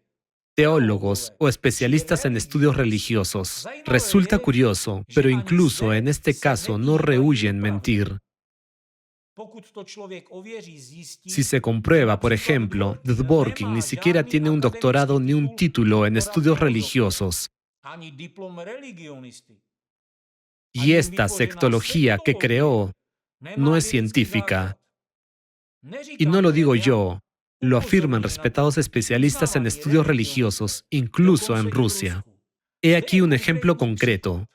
teólogos o especialistas en estudios religiosos. Resulta curioso, pero incluso en este caso no rehúyen mentir. Si se comprueba, por ejemplo, Dvorkin ni siquiera tiene un doctorado ni un título en estudios religiosos. Y esta sectología que creó no es científica. Y no lo digo yo, lo afirman respetados especialistas en estudios religiosos, incluso en Rusia. He aquí un ejemplo concreto.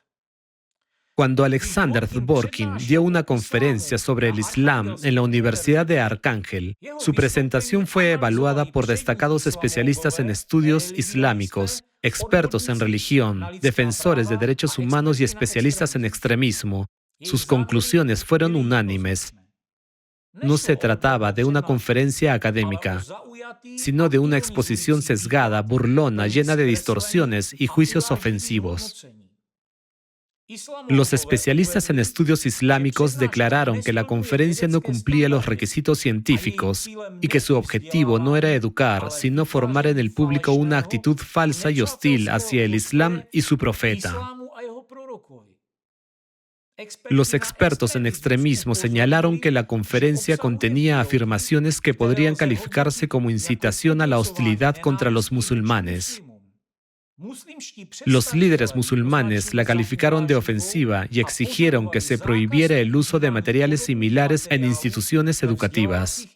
Cuando Alexander Dworkin dio una conferencia sobre el Islam en la Universidad de Arcángel, su presentación fue evaluada por destacados especialistas en estudios islámicos, expertos en religión, defensores de derechos humanos y especialistas en extremismo. Sus conclusiones fueron unánimes. No se trataba de una conferencia académica, sino de una exposición sesgada, burlona, llena de distorsiones y juicios ofensivos. Los especialistas en estudios islámicos declararon que la conferencia no cumplía los requisitos científicos y que su objetivo no era educar, sino formar en el público una actitud falsa y hostil hacia el Islam y su profeta. Los expertos en extremismo señalaron que la conferencia contenía afirmaciones que podrían calificarse como incitación a la hostilidad contra los musulmanes. Los líderes musulmanes la calificaron de ofensiva y exigieron que se prohibiera el uso de materiales similares en instituciones educativas.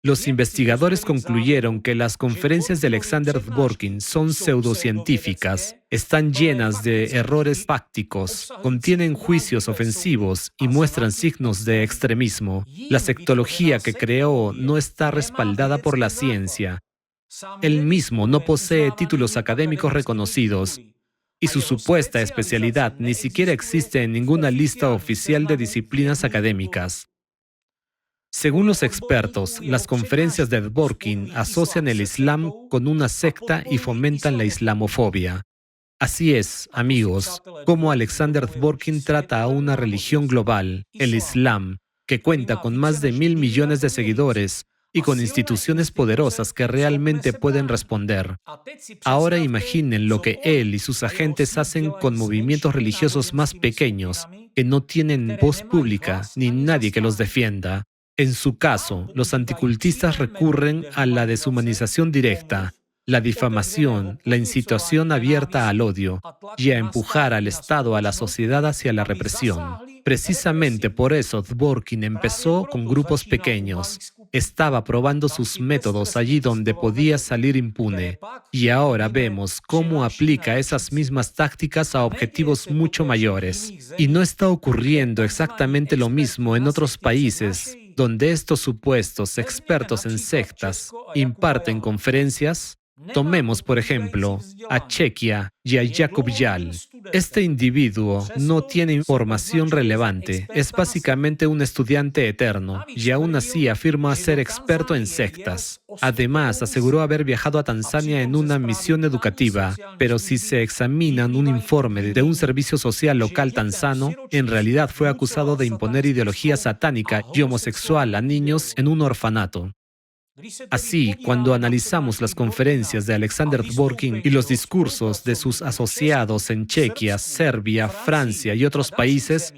Los investigadores concluyeron que las conferencias de Alexander Dworkin son pseudocientíficas, están llenas de errores fácticos, contienen juicios ofensivos y muestran signos de extremismo. La sectología que creó no está respaldada por la ciencia. Él mismo no posee títulos académicos reconocidos y su supuesta especialidad ni siquiera existe en ninguna lista oficial de disciplinas académicas. Según los expertos, las conferencias de Dworkin asocian el Islam con una secta y fomentan la islamofobia. Así es, amigos, como Alexander Dworkin trata a una religión global, el Islam, que cuenta con más de 1.000 millones de seguidores y con instituciones poderosas que realmente pueden responder. Ahora imaginen lo que él y sus agentes hacen con movimientos religiosos más pequeños, que no tienen voz pública ni nadie que los defienda. En su caso, los anticultistas recurren a la deshumanización directa, la difamación, la incitación abierta al odio y a empujar al Estado a la sociedad hacia la represión. Precisamente por eso Dworkin empezó con grupos pequeños. Estaba probando sus métodos allí donde podía salir impune. Y ahora vemos cómo aplica esas mismas tácticas a objetivos mucho mayores. Y no está ocurriendo exactamente lo mismo en otros países, donde estos supuestos expertos en sectas imparten conferencias. Tomemos, por ejemplo, a Chequia y a Jakub Jal. Este individuo no tiene información relevante, es básicamente un estudiante eterno y aún así afirma ser experto en sectas. Además, aseguró haber viajado a Tanzania en una misión educativa, pero si se examinan un informe de un servicio social local tanzano, en realidad fue acusado de imponer ideología satánica y homosexual a niños en un orfanato. Así, cuando analizamos las conferencias de Alexander Dworkin y los discursos de sus asociados en Chequia, Serbia, Francia y otros países,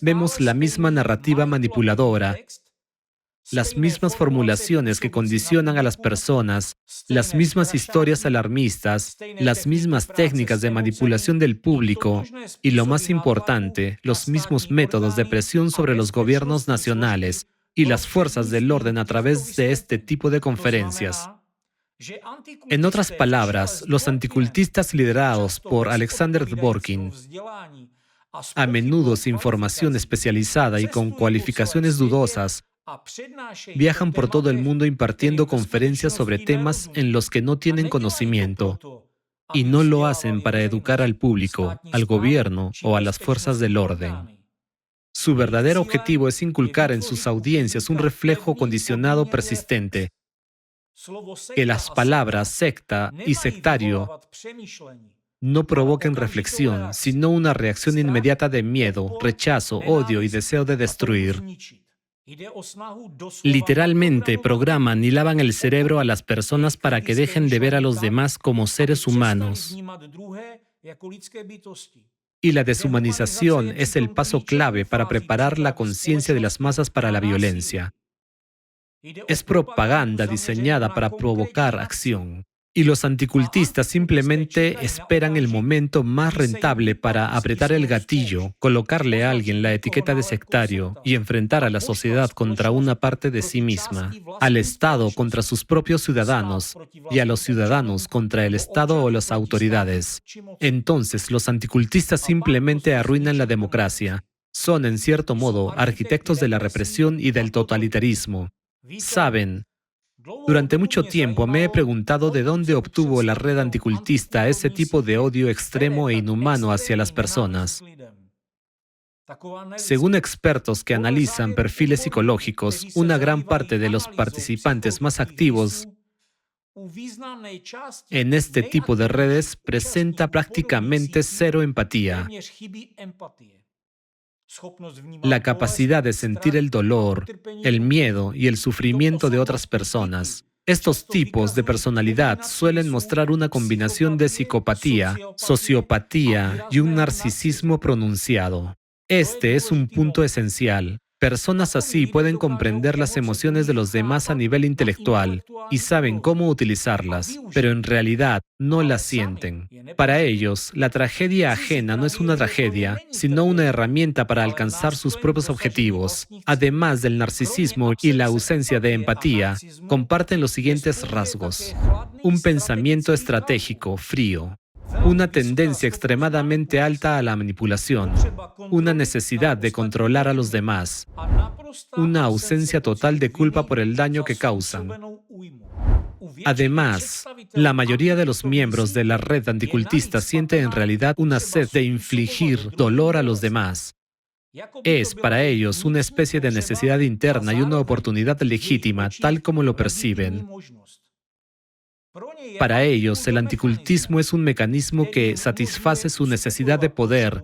vemos la misma narrativa manipuladora, las mismas formulaciones que condicionan a las personas, las mismas historias alarmistas, las mismas técnicas de manipulación del público y, lo más importante, los mismos métodos de presión sobre los gobiernos nacionales y las fuerzas del orden a través de este tipo de conferencias. En otras palabras, los anticultistas liderados por Alexander Dworkin, a menudo sin formación especializada y con cualificaciones dudosas, viajan por todo el mundo impartiendo conferencias sobre temas en los que no tienen conocimiento, y no lo hacen para educar al público, al gobierno o a las fuerzas del orden. Su verdadero objetivo es inculcar en sus audiencias un reflejo condicionado persistente, que las palabras secta y sectario no provoquen reflexión, sino una reacción inmediata de miedo, rechazo, odio y deseo de destruir. Literalmente programan y lavan el cerebro a las personas para que dejen de ver a los demás como seres humanos. Y la deshumanización es el paso clave para preparar la conciencia de las masas para la violencia. Es propaganda diseñada para provocar acción. Y los anticultistas simplemente esperan el momento más rentable para apretar el gatillo, colocarle a alguien la etiqueta de sectario y enfrentar a la sociedad contra una parte de sí misma, al Estado contra sus propios ciudadanos y a los ciudadanos contra el Estado o las autoridades. Entonces, los anticultistas simplemente arruinan la democracia. Son, en cierto modo, arquitectos de la represión y del totalitarismo. Saben, durante mucho tiempo me he preguntado de dónde obtuvo la red anticultista ese tipo de odio extremo e inhumano hacia las personas. Según expertos que analizan perfiles psicológicos, una gran parte de los participantes más activos en este tipo de redes presenta prácticamente cero empatía. La capacidad de sentir el dolor, el miedo y el sufrimiento de otras personas. Estos tipos de personalidad suelen mostrar una combinación de psicopatía, sociopatía y un narcisismo pronunciado. Este es un punto esencial. Personas así pueden comprender las emociones de los demás a nivel intelectual y saben cómo utilizarlas, pero en realidad no las sienten. Para ellos, la tragedia ajena no es una tragedia, sino una herramienta para alcanzar sus propios objetivos. Además del narcisismo y la ausencia de empatía, comparten los siguientes rasgos: un pensamiento estratégico, frío, una tendencia extremadamente alta a la manipulación, una necesidad de controlar a los demás, una ausencia total de culpa por el daño que causan. Además, la mayoría de los miembros de la red anticultista siente en realidad una sed de infligir dolor a los demás. Es para ellos una especie de necesidad interna y una oportunidad legítima, tal como lo perciben. Para ellos, el anticultismo es un mecanismo que satisface su necesidad de poder,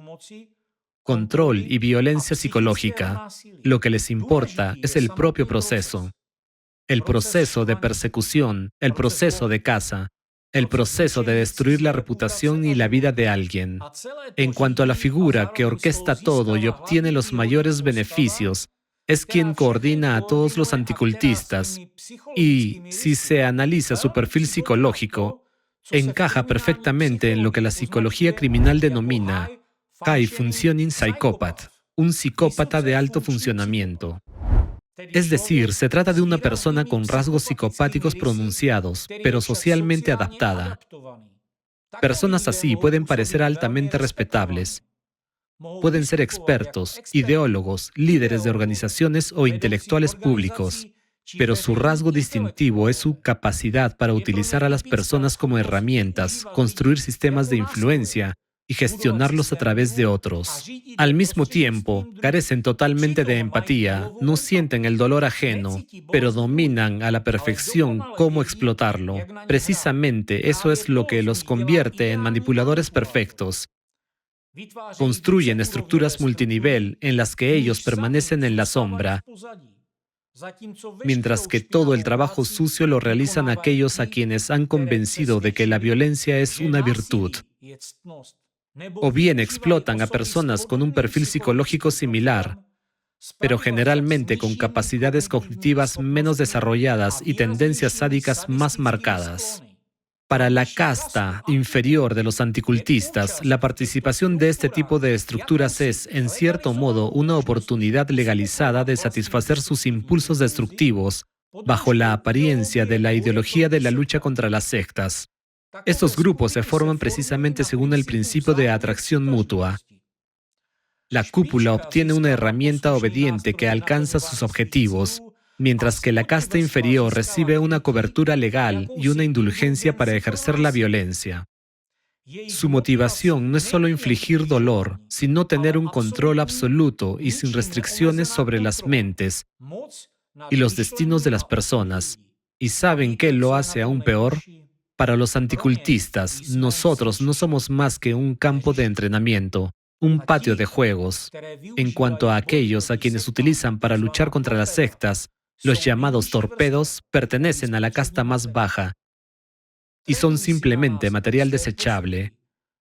control y violencia psicológica. Lo que les importa es el propio proceso. El proceso de persecución, el proceso de caza, el proceso de destruir la reputación y la vida de alguien. En cuanto a la figura que orquesta todo y obtiene los mayores beneficios, es quien coordina a todos los anticultistas y, si se analiza su perfil psicológico, encaja perfectamente en lo que la psicología criminal denomina high functioning psychopath, un psicópata de alto funcionamiento. Es decir, se trata de una persona con rasgos psicopáticos pronunciados, pero socialmente adaptada. Personas así pueden parecer altamente respetables. Pueden ser expertos, ideólogos, líderes de organizaciones o intelectuales públicos, pero su rasgo distintivo es su capacidad para utilizar a las personas como herramientas, construir sistemas de influencia y gestionarlos a través de otros. Al mismo tiempo, carecen totalmente de empatía, no sienten el dolor ajeno, pero dominan a la perfección cómo explotarlo. Precisamente eso es lo que los convierte en manipuladores perfectos. Construyen estructuras multinivel en las que ellos permanecen en la sombra, mientras que todo el trabajo sucio lo realizan aquellos a quienes han convencido de que la violencia es una virtud. O bien explotan a personas con un perfil psicológico similar, pero generalmente con capacidades cognitivas menos desarrolladas y tendencias sádicas más marcadas. Para la casta inferior de los anticultistas, la participación de este tipo de estructuras es, en cierto modo, una oportunidad legalizada de satisfacer sus impulsos destructivos bajo la apariencia de la ideología de la lucha contra las sectas. Estos grupos se forman precisamente según el principio de atracción mutua. La cúpula obtiene una herramienta obediente que alcanza sus objetivos, mientras que la casta inferior recibe una cobertura legal y una indulgencia para ejercer la violencia. Su motivación no es solo infligir dolor, sino tener un control absoluto y sin restricciones sobre las mentes y los destinos de las personas. ¿Y saben qué lo hace aún peor? Para los anticultistas, nosotros no somos más que un campo de entrenamiento, un patio de juegos. En cuanto a aquellos a quienes utilizan para luchar contra las sectas, los llamados torpedos pertenecen a la casta más baja y son simplemente material desechable.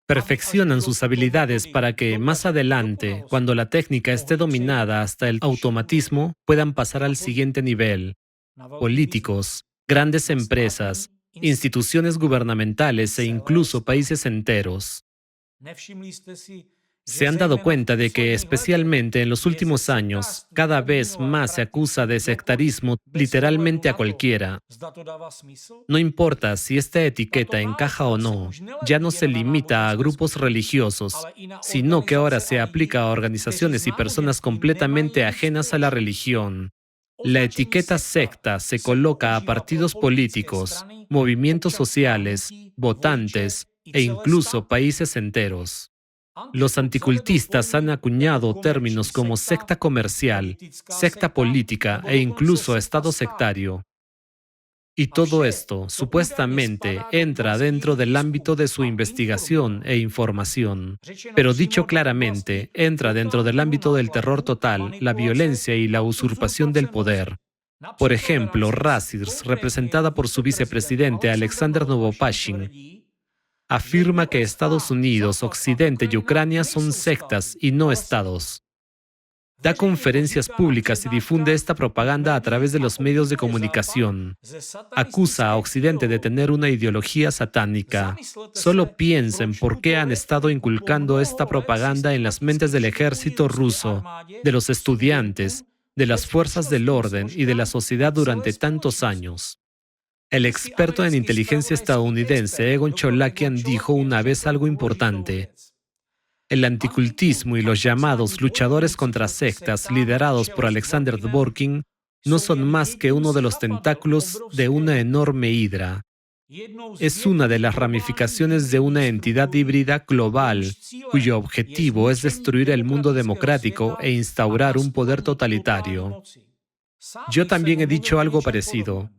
Perfeccionan sus habilidades para que, más adelante, cuando la técnica esté dominada hasta el automatismo, puedan pasar al siguiente nivel. Políticos, grandes empresas, instituciones gubernamentales e incluso países enteros. Se han dado cuenta de que, especialmente en los últimos años, cada vez más se acusa de sectarismo literalmente a cualquiera. No importa si esta etiqueta encaja o no, ya no se limita a grupos religiosos, sino que ahora se aplica a organizaciones y personas completamente ajenas a la religión. La etiqueta secta se coloca a partidos políticos, movimientos sociales, votantes e incluso países enteros. Los anticultistas han acuñado términos como secta comercial, secta política e incluso estado sectario. Y todo esto, supuestamente, entra dentro del ámbito de su investigación e información. Pero dicho claramente, entra dentro del ámbito del terror total, la violencia y la usurpación del poder. Por ejemplo, Rasirs, representada por su vicepresidente Alexander Novopashin, afirma que Estados Unidos, Occidente y Ucrania son sectas y no estados. Da conferencias públicas y difunde esta propaganda a través de los medios de comunicación. Acusa a Occidente de tener una ideología satánica. Solo piensen por qué han estado inculcando esta propaganda en las mentes del ejército ruso, de los estudiantes, de las fuerzas del orden y de la sociedad durante tantos años. El experto en inteligencia estadounidense Egon Cholakian dijo una vez algo importante. El anticultismo y los llamados luchadores contra sectas liderados por Alexander Dworkin no son más que uno de los tentáculos de una enorme hidra. Es una de las ramificaciones de una entidad híbrida global cuyo objetivo es destruir el mundo democrático e instaurar un poder totalitario. Yo también he dicho algo parecido.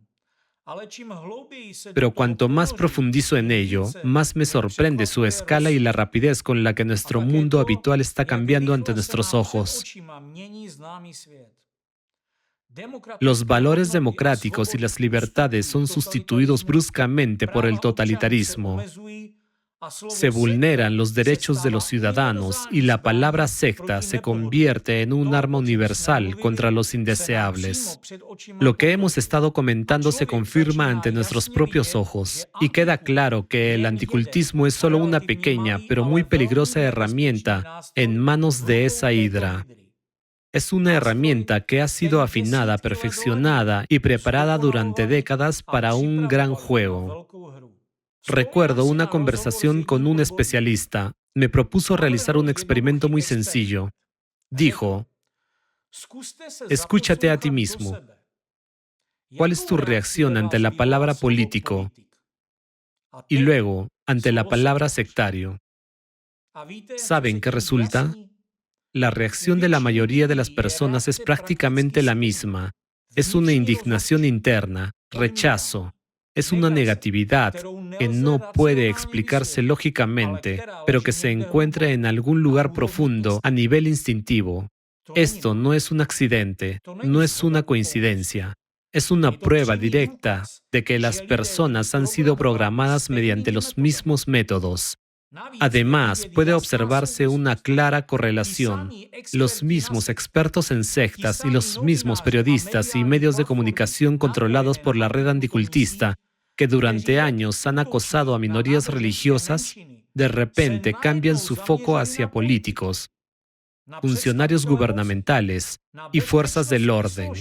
Pero cuanto más profundizo en ello, más me sorprende su escala y la rapidez con la que nuestro mundo habitual está cambiando ante nuestros ojos. Los valores democráticos y las libertades son sustituidos bruscamente por el totalitarismo. Se vulneran los derechos de los ciudadanos y la palabra secta se convierte en un arma universal contra los indeseables. Lo que hemos estado comentando se confirma ante nuestros propios ojos y queda claro que el anticultismo es solo una pequeña pero muy peligrosa herramienta en manos de esa hidra. Es una herramienta que ha sido afinada, perfeccionada y preparada durante décadas para un gran juego. Recuerdo una conversación con un especialista. Me propuso realizar un experimento muy sencillo. Dijo, escúchate a ti mismo. ¿Cuál es tu reacción ante la palabra político? Y luego, ante la palabra sectario. ¿Saben qué resulta? La reacción de la mayoría de las personas es prácticamente la misma. Es una indignación interna, rechazo. Es una negatividad que no puede explicarse lógicamente, pero que se encuentra en algún lugar profundo a nivel instintivo. Esto no es un accidente, no es una coincidencia. Es una prueba directa de que las personas han sido programadas mediante los mismos métodos. Además, puede observarse una clara correlación. Los mismos expertos en sectas y los mismos periodistas y medios de comunicación controlados por la red anticultista, que durante años han acosado a minorías religiosas, de repente cambian su foco hacia políticos, funcionarios gubernamentales y fuerzas del orden.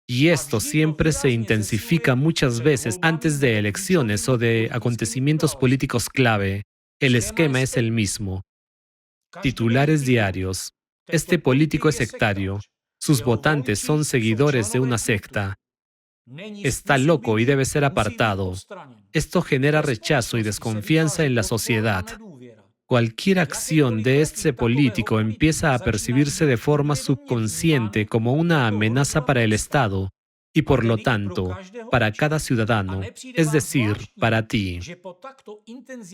Y esto siempre se intensifica muchas veces antes de elecciones o de acontecimientos políticos clave. El esquema es el mismo. Titulares diarios. Este político es sectario. Sus votantes son seguidores de una secta. Está loco y debe ser apartado. Esto genera rechazo y desconfianza en la sociedad. Cualquier acción de este político empieza a percibirse de forma subconsciente como una amenaza para el Estado y, por lo tanto, para cada ciudadano, es decir, para ti.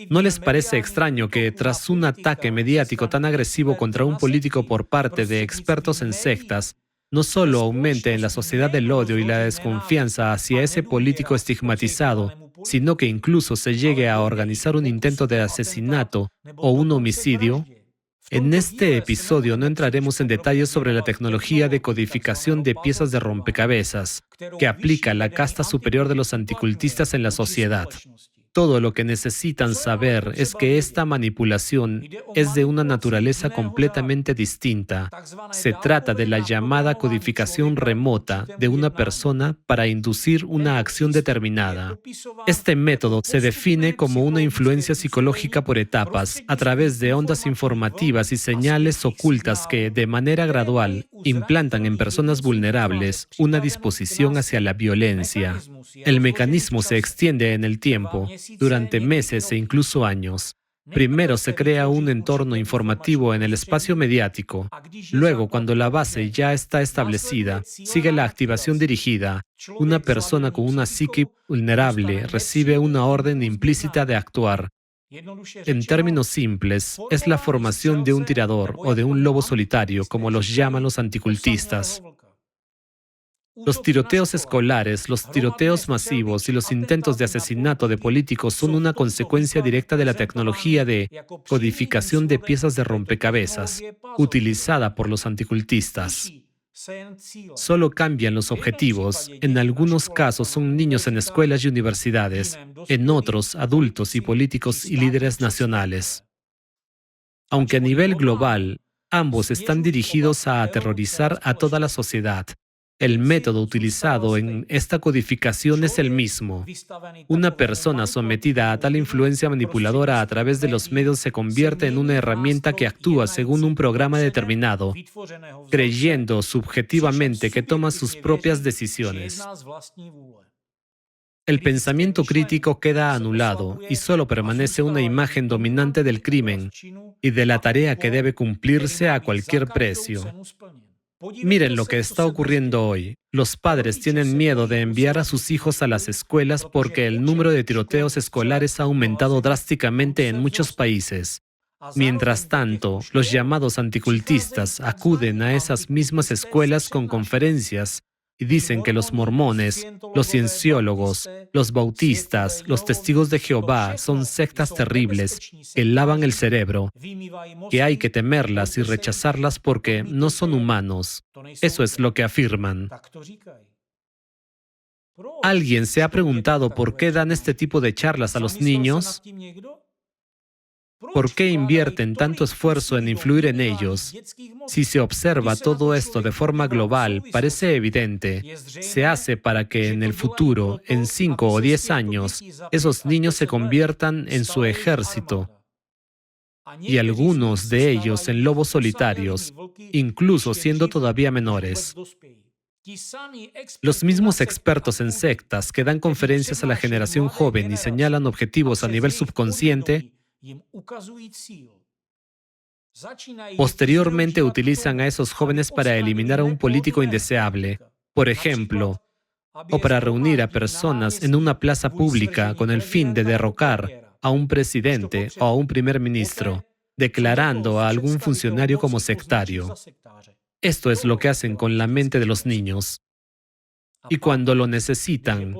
¿No les parece extraño que, tras un ataque mediático tan agresivo contra un político por parte de expertos en sectas, no solo aumente en la sociedad el odio y la desconfianza hacia ese político estigmatizado, sino que incluso se llegue a organizar un intento de asesinato o un homicidio? En este episodio no entraremos en detalles sobre la tecnología de codificación de piezas de rompecabezas que aplica la casta superior de los anticultistas en la sociedad. Todo lo que necesitan saber es que esta manipulación es de una naturaleza completamente distinta. Se trata de la llamada codificación remota de una persona para inducir una acción determinada. Este método se define como una influencia psicológica por etapas, a través de ondas informativas y señales ocultas que, de manera gradual, implantan en personas vulnerables una disposición hacia la violencia. El mecanismo se extiende en el tiempo, durante meses e incluso años. Primero se crea un entorno informativo en el espacio mediático. Luego, cuando la base ya está establecida, sigue la activación dirigida. Una persona con una psique vulnerable recibe una orden implícita de actuar. En términos simples, es la formación de un tirador o de un lobo solitario, como los llaman los anticultistas. Los tiroteos escolares, los tiroteos masivos y los intentos de asesinato de políticos son una consecuencia directa de la tecnología de codificación de piezas de rompecabezas utilizada por los anticultistas. Solo cambian los objetivos. En algunos casos son niños en escuelas y universidades, en otros adultos y políticos y líderes nacionales. Aunque a nivel global, ambos están dirigidos a aterrorizar a toda la sociedad. El método utilizado en esta codificación es el mismo. Una persona sometida a tal influencia manipuladora a través de los medios se convierte en una herramienta que actúa según un programa determinado, creyendo subjetivamente que toma sus propias decisiones. El pensamiento crítico queda anulado y solo permanece una imagen dominante del crimen y de la tarea que debe cumplirse a cualquier precio. Miren lo que está ocurriendo hoy. Los padres tienen miedo de enviar a sus hijos a las escuelas porque el número de tiroteos escolares ha aumentado drásticamente en muchos países. Mientras tanto, los llamados anticultistas acuden a esas mismas escuelas con conferencias y dicen que los mormones, los cienciólogos, los bautistas, los testigos de Jehová son sectas terribles que lavan el cerebro, que hay que temerlas y rechazarlas porque no son humanos. Eso es lo que afirman. ¿Alguien se ha preguntado por qué dan este tipo de charlas a los niños? ¿Por qué invierten tanto esfuerzo en influir en ellos? Si se observa todo esto de forma global, parece evidente. Se hace para que en el futuro, en 5 o 10 años, esos niños se conviertan en su ejército. Y algunos de ellos en lobos solitarios, incluso siendo todavía menores. Los mismos expertos en sectas que dan conferencias a la generación joven y señalan objetivos a nivel subconsciente, posteriormente utilizan a esos jóvenes para eliminar a un político indeseable, por ejemplo, o para reunir a personas en una plaza pública con el fin de derrocar a un presidente o a un primer ministro, declarando a algún funcionario como sectario. Esto es lo que hacen con la mente de los niños. Y cuando lo necesitan,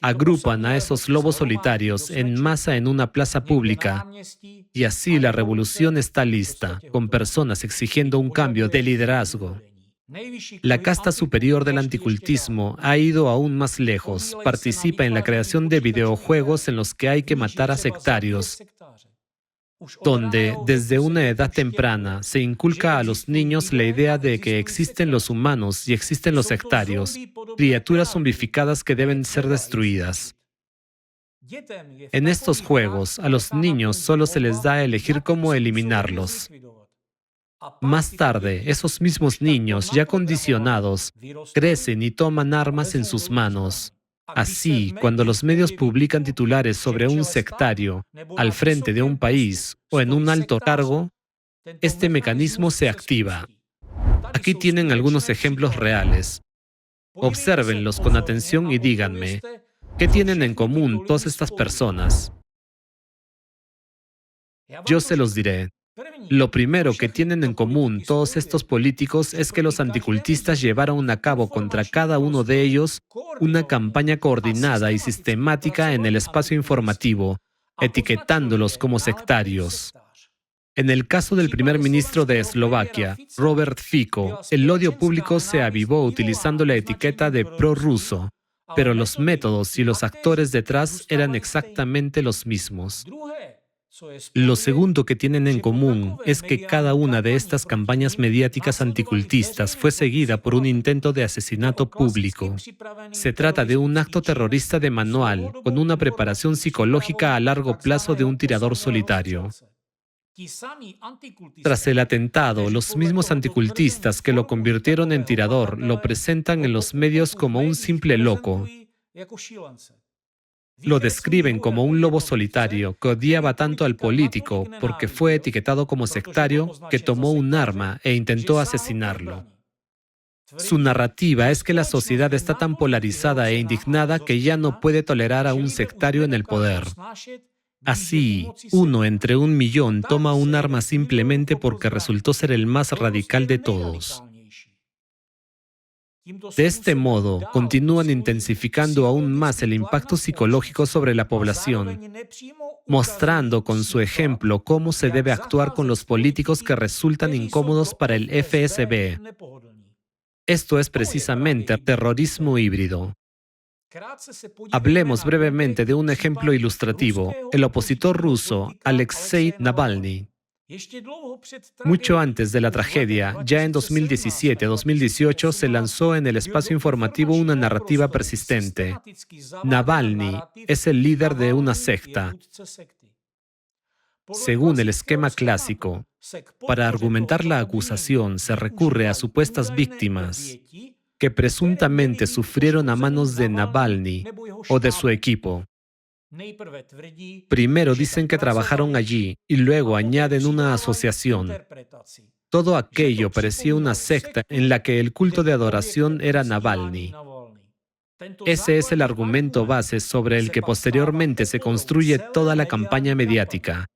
agrupan a esos lobos solitarios en masa en una plaza pública y así la revolución está lista, con personas exigiendo un cambio de liderazgo. La casta superior del anticultismo ha ido aún más lejos, participa en la creación de videojuegos en los que hay que matar a sectarios, donde desde una edad temprana se inculca a los niños la idea de que existen los humanos y existen los sectarios, criaturas zombificadas que deben ser destruidas. En estos juegos, a los niños solo se les da a elegir cómo eliminarlos. Más tarde, esos mismos niños, ya condicionados, crecen y toman armas en sus manos. Así, cuando los medios publican titulares sobre un sectario al frente de un país o en un alto cargo, este mecanismo se activa. Aquí tienen algunos ejemplos reales. Obsérvenlos con atención y díganme, ¿qué tienen en común todas estas personas? Yo se los diré. Lo primero que tienen en común todos estos políticos es que los anticultistas llevaron a cabo contra cada uno de ellos una campaña coordinada y sistemática en el espacio informativo, etiquetándolos como sectarios. En el caso del primer ministro de Eslovaquia, Robert Fico, el odio público se avivó utilizando la etiqueta de prorruso, pero los métodos y los actores detrás eran exactamente los mismos. Lo segundo que tienen en común es que cada una de estas campañas mediáticas anticultistas fue seguida por un intento de asesinato público. Se trata de un acto terrorista de manual, con una preparación psicológica a largo plazo de un tirador solitario. Tras el atentado, los mismos anticultistas que lo convirtieron en tirador lo presentan en los medios como un simple loco. Lo describen como un lobo solitario que odiaba tanto al político porque fue etiquetado como sectario que tomó un arma e intentó asesinarlo. Su narrativa es que la sociedad está tan polarizada e indignada que ya no puede tolerar a un sectario en el poder. Así, 1 entre 1.000.000 toma un arma simplemente porque resultó ser el más radical de todos. De este modo, continúan intensificando aún más el impacto psicológico sobre la población, mostrando con su ejemplo cómo se debe actuar con los políticos que resultan incómodos para el FSB. Esto es precisamente terrorismo híbrido. Hablemos brevemente de un ejemplo ilustrativo, el opositor ruso Alexei Navalny. Mucho antes de la tragedia, ya en 2017-2018 se lanzó en el espacio informativo una narrativa persistente. Navalny es el líder de una secta. Según el esquema clásico, para argumentar la acusación se recurre a supuestas víctimas que presuntamente sufrieron a manos de Navalny o de su equipo. Primero dicen que trabajaron allí y luego añaden una asociación. Todo aquello parecía una secta en la que el culto de adoración era Navalny. Ese es el argumento base sobre el que posteriormente se construye toda la campaña mediática.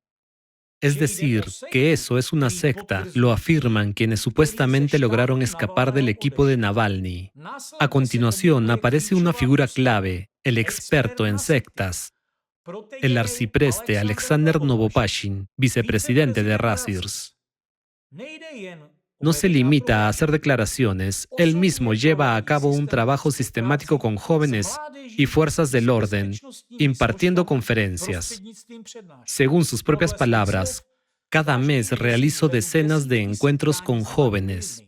Es decir, que eso es una secta, lo afirman quienes supuestamente lograron escapar del equipo de Navalny. A continuación aparece una figura clave, el experto en sectas, el arcipreste Alexander Novopashin, vicepresidente de Rasirs. No se limita a hacer declaraciones, él mismo lleva a cabo un trabajo sistemático con jóvenes y fuerzas del orden, impartiendo conferencias. Según sus propias palabras, cada mes realizo decenas de encuentros con jóvenes,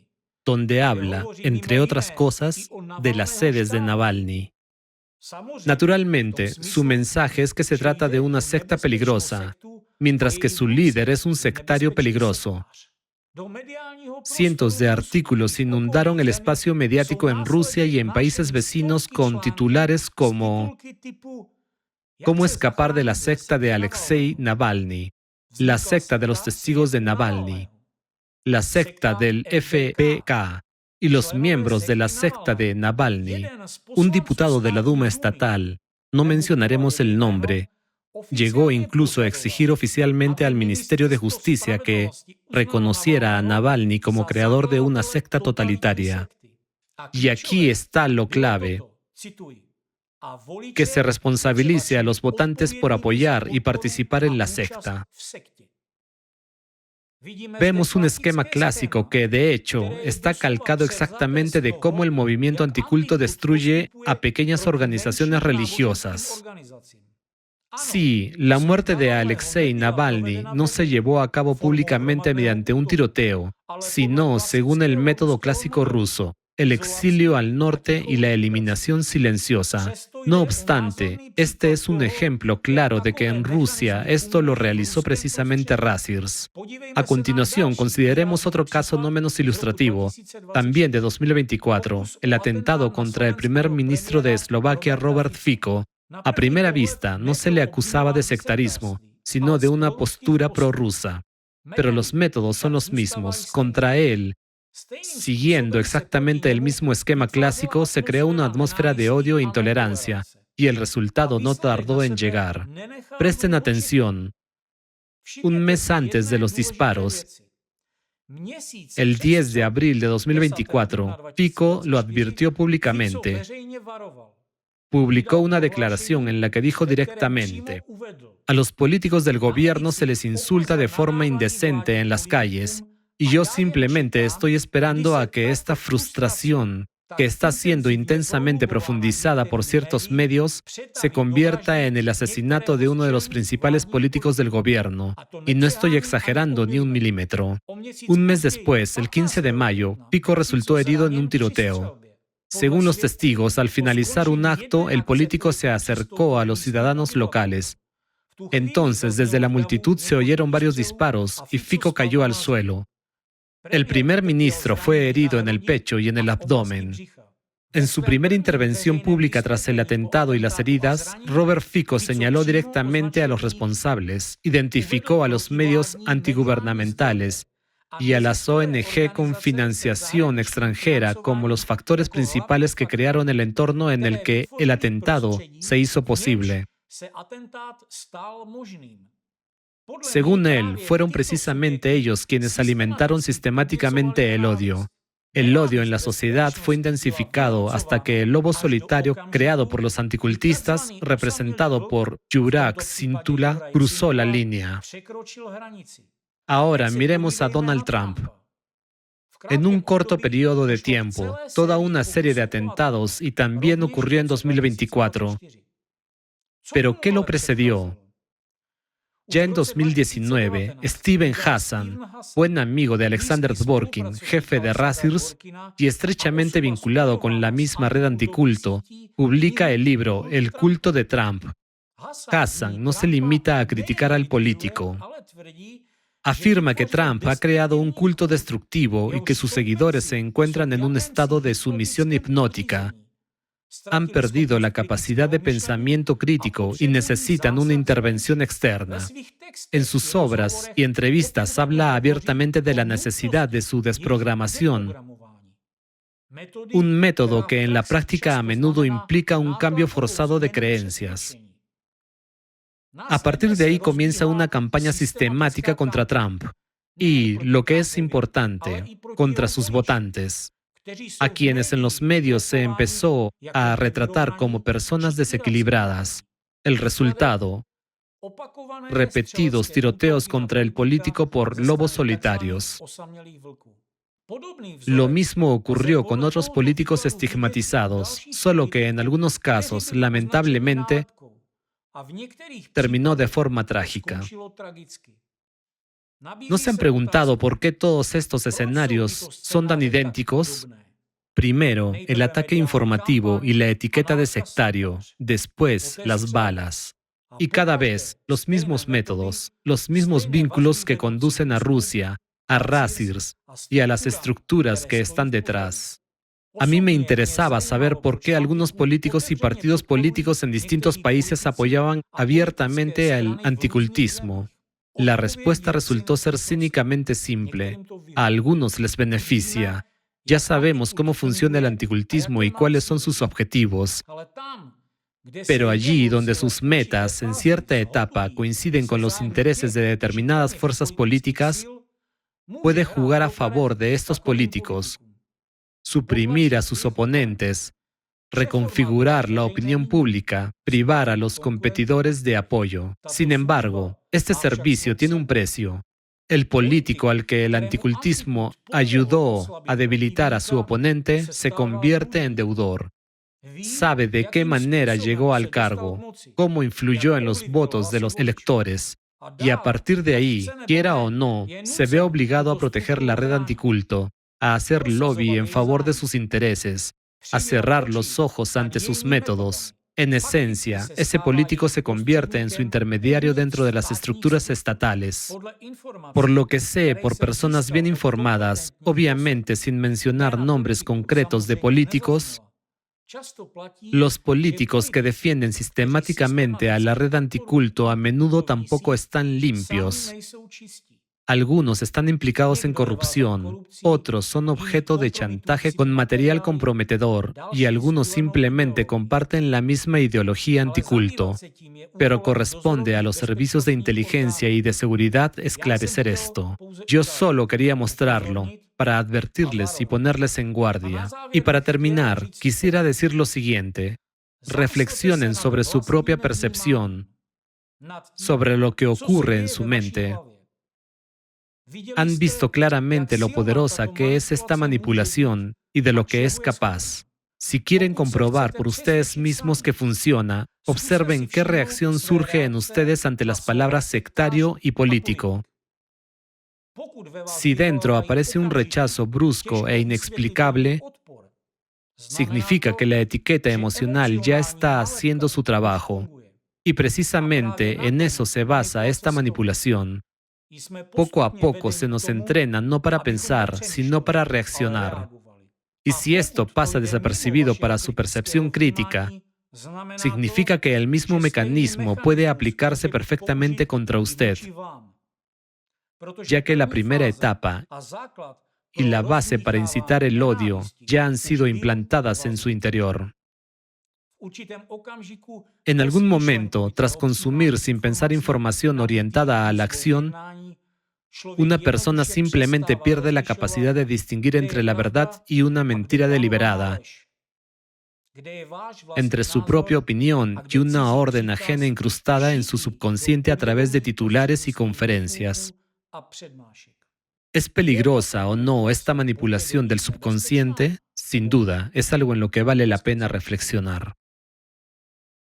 donde habla, entre otras cosas, de las sedes de Navalny. Naturalmente, su mensaje es que se trata de una secta peligrosa, mientras que su líder es un sectario peligroso. Cientos de artículos inundaron el espacio mediático en Rusia y en países vecinos con titulares como ¿Cómo escapar de la secta de Alexei Navalny? La secta de los testigos de Navalny. La secta del FPK y los miembros de la secta de Navalny. Un diputado de la Duma estatal, no mencionaremos el nombre, llegó incluso a exigir oficialmente al Ministerio de Justicia que reconociera a Navalny como creador de una secta totalitaria. Y aquí está lo clave, que se responsabilice a los votantes por apoyar y participar en la secta. Vemos un esquema clásico que, de hecho, está calcado exactamente de cómo el movimiento anticulto destruye a pequeñas organizaciones religiosas. Sí, la muerte de Alexei Navalny no se llevó a cabo públicamente mediante un tiroteo, sino según el método clásico ruso, el exilio al norte y la eliminación silenciosa. No obstante, este es un ejemplo claro de que en Rusia esto lo realizó precisamente Rasirs. A continuación, consideremos otro caso no menos ilustrativo, también de 2024, el atentado contra el primer ministro de Eslovaquia, Robert Fico. A primera vista, no se le acusaba de sectarismo, sino de una postura prorrusa. Pero los métodos son los mismos. Contra él, siguiendo exactamente el mismo esquema clásico, se creó una atmósfera de odio e intolerancia, y el resultado no tardó en llegar. Presten atención. Un mes antes de los disparos, el 10 de abril de 2024, Fico lo advirtió públicamente. publicó una declaración en la que dijo directamente: a los políticos del gobierno se les insulta de forma indecente en las calles, y yo simplemente estoy esperando a que esta frustración, que está siendo intensamente profundizada por ciertos medios, se convierta en el asesinato de uno de los principales políticos del gobierno. Y no estoy exagerando ni un milímetro. Un mes después, el 15 de mayo, Fico resultó herido en un tiroteo. Según los testigos, al finalizar un acto, el político se acercó a los ciudadanos locales. Entonces, desde la multitud se oyeron varios disparos y Fico cayó al suelo. El primer ministro fue herido en el pecho y en el abdomen. En su primera intervención pública tras el atentado y las heridas, Robert Fico señaló directamente a los responsables, identificó a los medios antigubernamentales y a las ONG con financiación extranjera como los factores principales que crearon el entorno en el que el atentado se hizo posible. Según él, fueron precisamente ellos quienes alimentaron sistemáticamente el odio. El odio en la sociedad fue intensificado hasta que el lobo solitario creado por los anticultistas, representado por Juraj Cintula, cruzó la línea. Ahora miremos a Donald Trump. En un corto periodo de tiempo, toda una serie de atentados y también ocurrió en 2024. ¿Pero qué lo precedió? Ya en 2019, Steven Hassan, buen amigo de Alexander Dworkin, jefe de Razirs y estrechamente vinculado con la misma red anticulto, publica el libro El culto de Trump. Hassan no se limita a criticar al político. Afirma que Trump ha creado un culto destructivo y que sus seguidores se encuentran en un estado de sumisión hipnótica. Han perdido la capacidad de pensamiento crítico y necesitan una intervención externa. En sus obras y entrevistas habla abiertamente de la necesidad de su desprogramación, un método que en la práctica a menudo implica un cambio forzado de creencias. A partir de ahí comienza una campaña sistemática contra Trump y, lo que es importante, contra sus votantes, a quienes en los medios se empezó a retratar como personas desequilibradas. El resultado: repetidos tiroteos contra el político por lobos solitarios. Lo mismo ocurrió con otros políticos estigmatizados, solo que en algunos casos, lamentablemente, terminó de forma trágica. ¿No se han preguntado por qué todos estos escenarios son tan idénticos? Primero, el ataque informativo y la etiqueta de sectario. Después, las balas. Y cada vez, los mismos métodos, los mismos vínculos que conducen a Rusia, a Razirs y a las estructuras que están detrás. A mí me interesaba saber por qué algunos políticos y partidos políticos en distintos países apoyaban abiertamente al anticultismo. La respuesta resultó ser cínicamente simple. A algunos les beneficia. Ya sabemos cómo funciona el anticultismo y cuáles son sus objetivos. Pero allí donde sus metas en cierta etapa coinciden con los intereses de determinadas fuerzas políticas, puede jugar a favor de estos políticos, suprimir a sus oponentes, reconfigurar la opinión pública, privar a los competidores de apoyo. Sin embargo, este servicio tiene un precio. El político al que el anticultismo ayudó a debilitar a su oponente se convierte en deudor. Sabe de qué manera llegó al cargo, cómo influyó en los votos de los electores, y a partir de ahí, quiera o no, se ve obligado a proteger la red anticulto, a hacer lobby en favor de sus intereses, a cerrar los ojos ante sus métodos. En esencia, ese político se convierte en su intermediario dentro de las estructuras estatales. Por lo que sé por personas bien informadas, obviamente sin mencionar nombres concretos de políticos, los políticos que defienden sistemáticamente a la red anticulto a menudo tampoco están limpios. Algunos están implicados en corrupción, otros son objeto de chantaje con material comprometedor y algunos simplemente comparten la misma ideología anticulto. Pero corresponde a los servicios de inteligencia y de seguridad esclarecer esto. Yo solo quería mostrarlo, para advertirles y ponerles en guardia. Y para terminar, quisiera decir lo siguiente. reflexionen sobre su propia percepción, sobre lo que ocurre en su mente. Han visto claramente lo poderosa que es esta manipulación y de lo que es capaz. Si quieren comprobar por ustedes mismos que funciona, observen qué reacción surge en ustedes ante las palabras sectario y político. Si dentro aparece un rechazo brusco e inexplicable, significa que la etiqueta emocional ya está haciendo su trabajo. Y precisamente en eso se basa esta manipulación. Poco a poco se nos entrena no para pensar, sino para reaccionar. Y si esto pasa desapercibido para su percepción crítica, significa que el mismo mecanismo puede aplicarse perfectamente contra usted, ya que la primera etapa y la base para incitar el odio ya han sido implantadas en su interior. En algún momento, tras consumir sin pensar información orientada a la acción, una persona simplemente pierde la capacidad de distinguir entre la verdad y una mentira deliberada, entre su propia opinión y una orden ajena incrustada en su subconsciente a través de titulares y conferencias. ¿Es peligrosa o no esta manipulación del subconsciente? Sin duda, es algo en lo que vale la pena reflexionar.